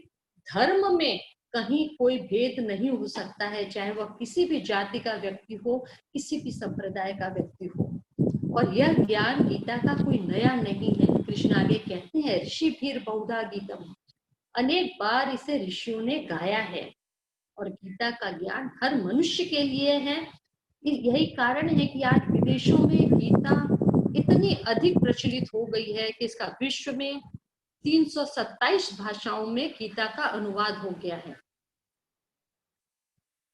धर्म में कहीं कोई भेद नहीं हो सकता है, चाहे वह किसी भी जाति का व्यक्ति हो, किसी भी संप्रदाय का व्यक्ति हो। और यह ज्ञान गीता का कोई नया नहीं है। कृष्ण आगे कहते हैं, ऋषि भीर बहुधा गीतम, अनेक बार इसे ऋषियों ने गाया है। और गीता का ज्ञान हर मनुष्य के लिए है। यही कारण है कि आज विदेशों में गीता इतनी अधिक प्रचलित हो गई है कि इसका विश्व में 327 भाषाओं में गीता का अनुवाद हो गया है।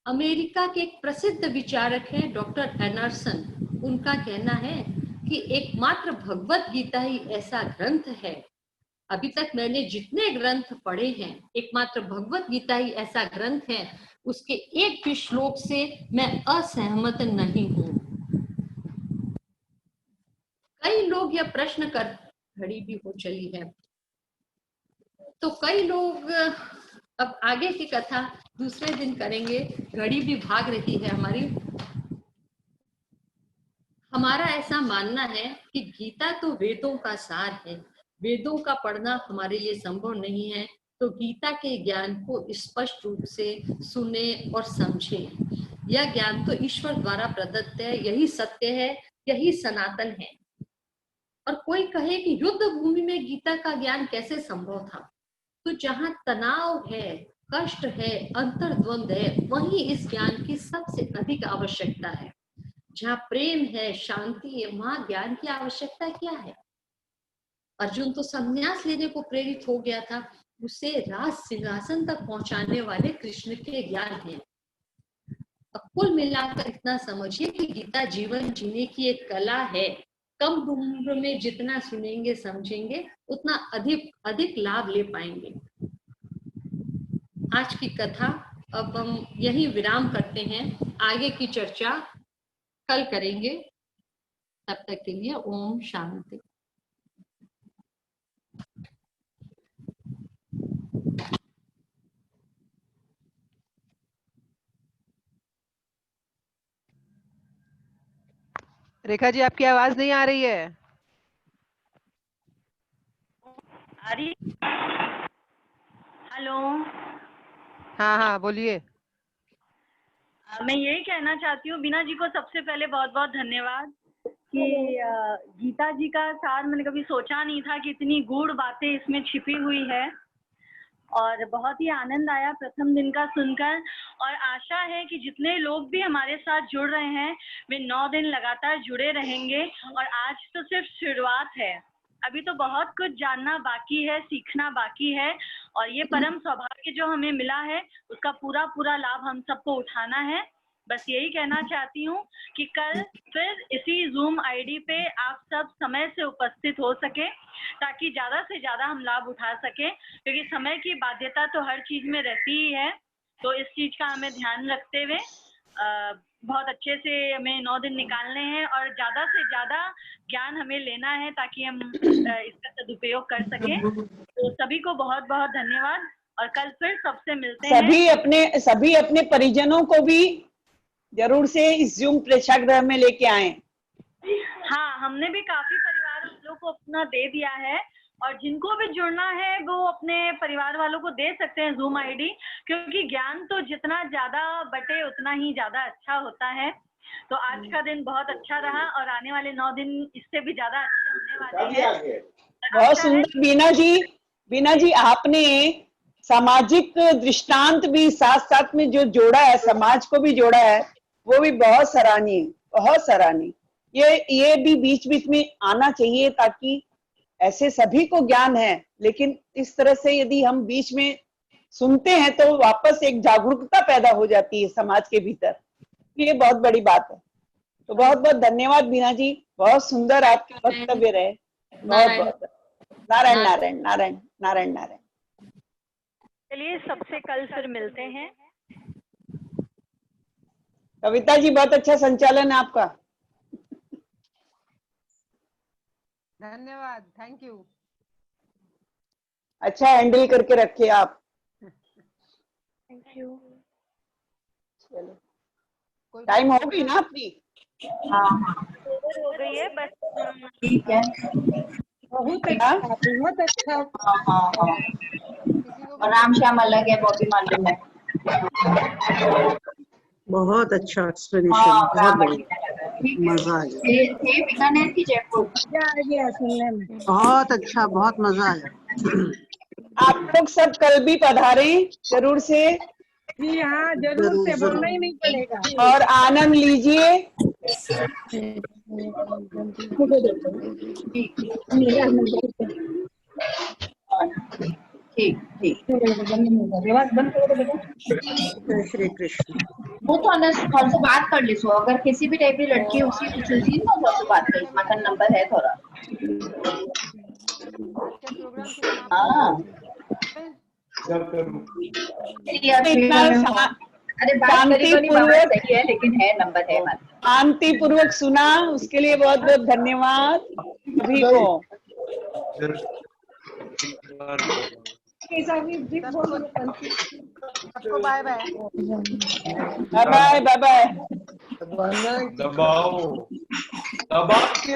अमेरिका के एक प्रसिद्ध विचारक हैं डॉक्टर एंडरसन, उनका कहना है कि एकमात्र भगवत गीता ही ऐसा ग्रंथ है, अभी तक मैंने जितने ग्रंथ पढ़े हैं, एकमात्र भगवत गीता ही ऐसा ग्रंथ है, उसके एक भी श्लोक से मैं असहमत नहीं हूं। कई लोग यह प्रश्न कर, घड़ी भी हो चली है, तो कई लोग, अब आगे की कथा दूसरे दिन करेंगे, घड़ी भी भाग रही है हमारी। हमारा ऐसा मानना है कि गीता तो वेदों का सार है, वेदों का पढ़ना हमारे लिए संभव नहीं है, तो गीता के ज्ञान को स्पष्ट रूप से सुने और समझे। यह ज्ञान तो ईश्वर द्वारा प्रदत्त है, यही सत्य है, यही सनातन है। और कोई कहे कि युद्ध भूमि में गीता का ज्ञान कैसे संभव था, तो जहां तनाव है, कष्ट है, अंतर्द्वंद है, वहीं इस ज्ञान की सबसे अधिक आवश्यकता है। जहाँ प्रेम है, शांति है, वहां ज्ञान की आवश्यकता क्या है। अर्जुन तो संन्यास लेने को प्रेरित हो गया था, उसे राज सिंहासन तक पहुंचाने वाले कृष्ण के ज्ञान है। अब कुल मिलाकर इतना समझिए कि गीता जीवन जीने की एक कला है। कम उम्र में जितना सुनेंगे समझेंगे, उतना अधिक अधिक लाभ ले पाएंगे। आज की कथा अब हम यही विराम करते हैं, आगे की चर्चा कल करेंगे। तब तक के लिए ओम शांति। रेखा जी, आपकी आवाज नहीं आ रही है। अरे हेलो, हाँ हाँ बोलिए। मैं यही कहना चाहती हूँ, बीना जी को सबसे पहले बहुत बहुत धन्यवाद कि गीता जी का सार मैंने कभी सोचा नहीं था कि इतनी गूढ़ बातें इसमें छिपी हुई है, और बहुत ही आनंद आया प्रथम दिन का सुनकर। और आशा है कि जितने लोग भी हमारे साथ जुड़ रहे हैं वे 9 दिन लगातार जुड़े रहेंगे। और आज तो सिर्फ शुरुआत है, अभी तो बहुत कुछ जानना बाकी है, सीखना बाकी है, और ये परम सौभाग्य जो हमें मिला है उसका पूरा पूरा लाभ हम सबको उठाना है। बस यही कहना चाहती हूँ कि कल फिर इसी जूम आईडी पे आप सब समय से उपस्थित हो सके, ताकि ज्यादा से ज्यादा हम लाभ उठा सके, क्योंकि समय की बाध्यता तो हर चीज में रहती ही है। तो इस चीज का हमें ध्यान रखते हुए बहुत अच्छे से हमें 9 दिन निकालने हैं और ज्यादा से ज्यादा ज्ञान हमें लेना है ताकि हम इसका सदुपयोग कर सकें। तो सभी को बहुत बहुत धन्यवाद और कल फिर सबसे मिलते हैं। सभी अपने परिजनों को भी जरूर से इस जूम प्रेक्षागृह में लेके आए। हाँ, हमने भी काफी परिवार वालों को अपना दे दिया है और जिनको भी जुड़ना है वो अपने परिवार वालों को दे सकते हैं जूम आईडी, क्योंकि ज्ञान तो जितना ज्यादा बटे उतना ही ज्यादा अच्छा होता है। तो आज का दिन बहुत अच्छा रहा और आने वाले 9 दिन इससे भी ज्यादा अच्छे होने वाले हैं। बहुत सुंदर। बीना जी आपने सामाजिक दृष्टांत भी साथ साथ में जो जोड़ा है, समाज को भी जोड़ा है, वो भी बहुत सराहनीय, बहुत सराहनीय। ये भी बीच बीच में आना चाहिए ताकि ऐसे सभी को ज्ञान है, लेकिन इस तरह से यदि हम बीच में सुनते हैं तो वापस एक जागरूकता पैदा हो जाती है समाज के भीतर। ये बहुत बड़ी बात है। तो बहुत बहुत धन्यवाद बीना जी, बहुत सुंदर आपके वक्तव्य रहे। बहुत बहुत नारायण नारायण नारायण नारायण नारायण। चलिए सबसे कल फिर मिलते हैं। कविता जी बहुत अच्छा संचालन है आपका। धन्यवाद, थैंक यू। अच्छा हैंडल करके रखे आप। Thank you. चलो टाइम हो गई ना अपनी? हाँ हो गई है बस। ठीक है, बहुत अच्छा, बहुत अच्छा। हाँ हाँ हाँ। और राम श्याम अलग है, बॉबी मालूम है। बहुत अच्छा एक्सप्लेनेशन, हाँ, बहुत राम बढ़िया, ठीक है। मजा आ गया। थे बीकानेर की जयपुर। सुनने में बहुत अच्छा, बहुत मजा आया। आप लोग सब कल भी पधारें जरूर से जी हाँ, जरूर से, बोलना ही नहीं पड़ेगा। और आनंद लीजिए। ठीक ठीक। जय श्री कृष्ण। वो तो अंदर थोड़ा सा बात कर लीसो, अगर किसी भी टाइप की लड़की उसी कुछ चीज ना थोड़ा सा बात कर, मतलब नंबर है थोड़ा। आज के प्रोग्राम की समाप्ति हाँ अरे बात करी तो नहीं, बात सही है लेकिन है नंबर है हमारे। शांति पूर्वक सुना, उसके लिए बहुत बहुत धन्यवाद सभी को। सबको bye bye. Bye bye bye bye. दबाओ दबा के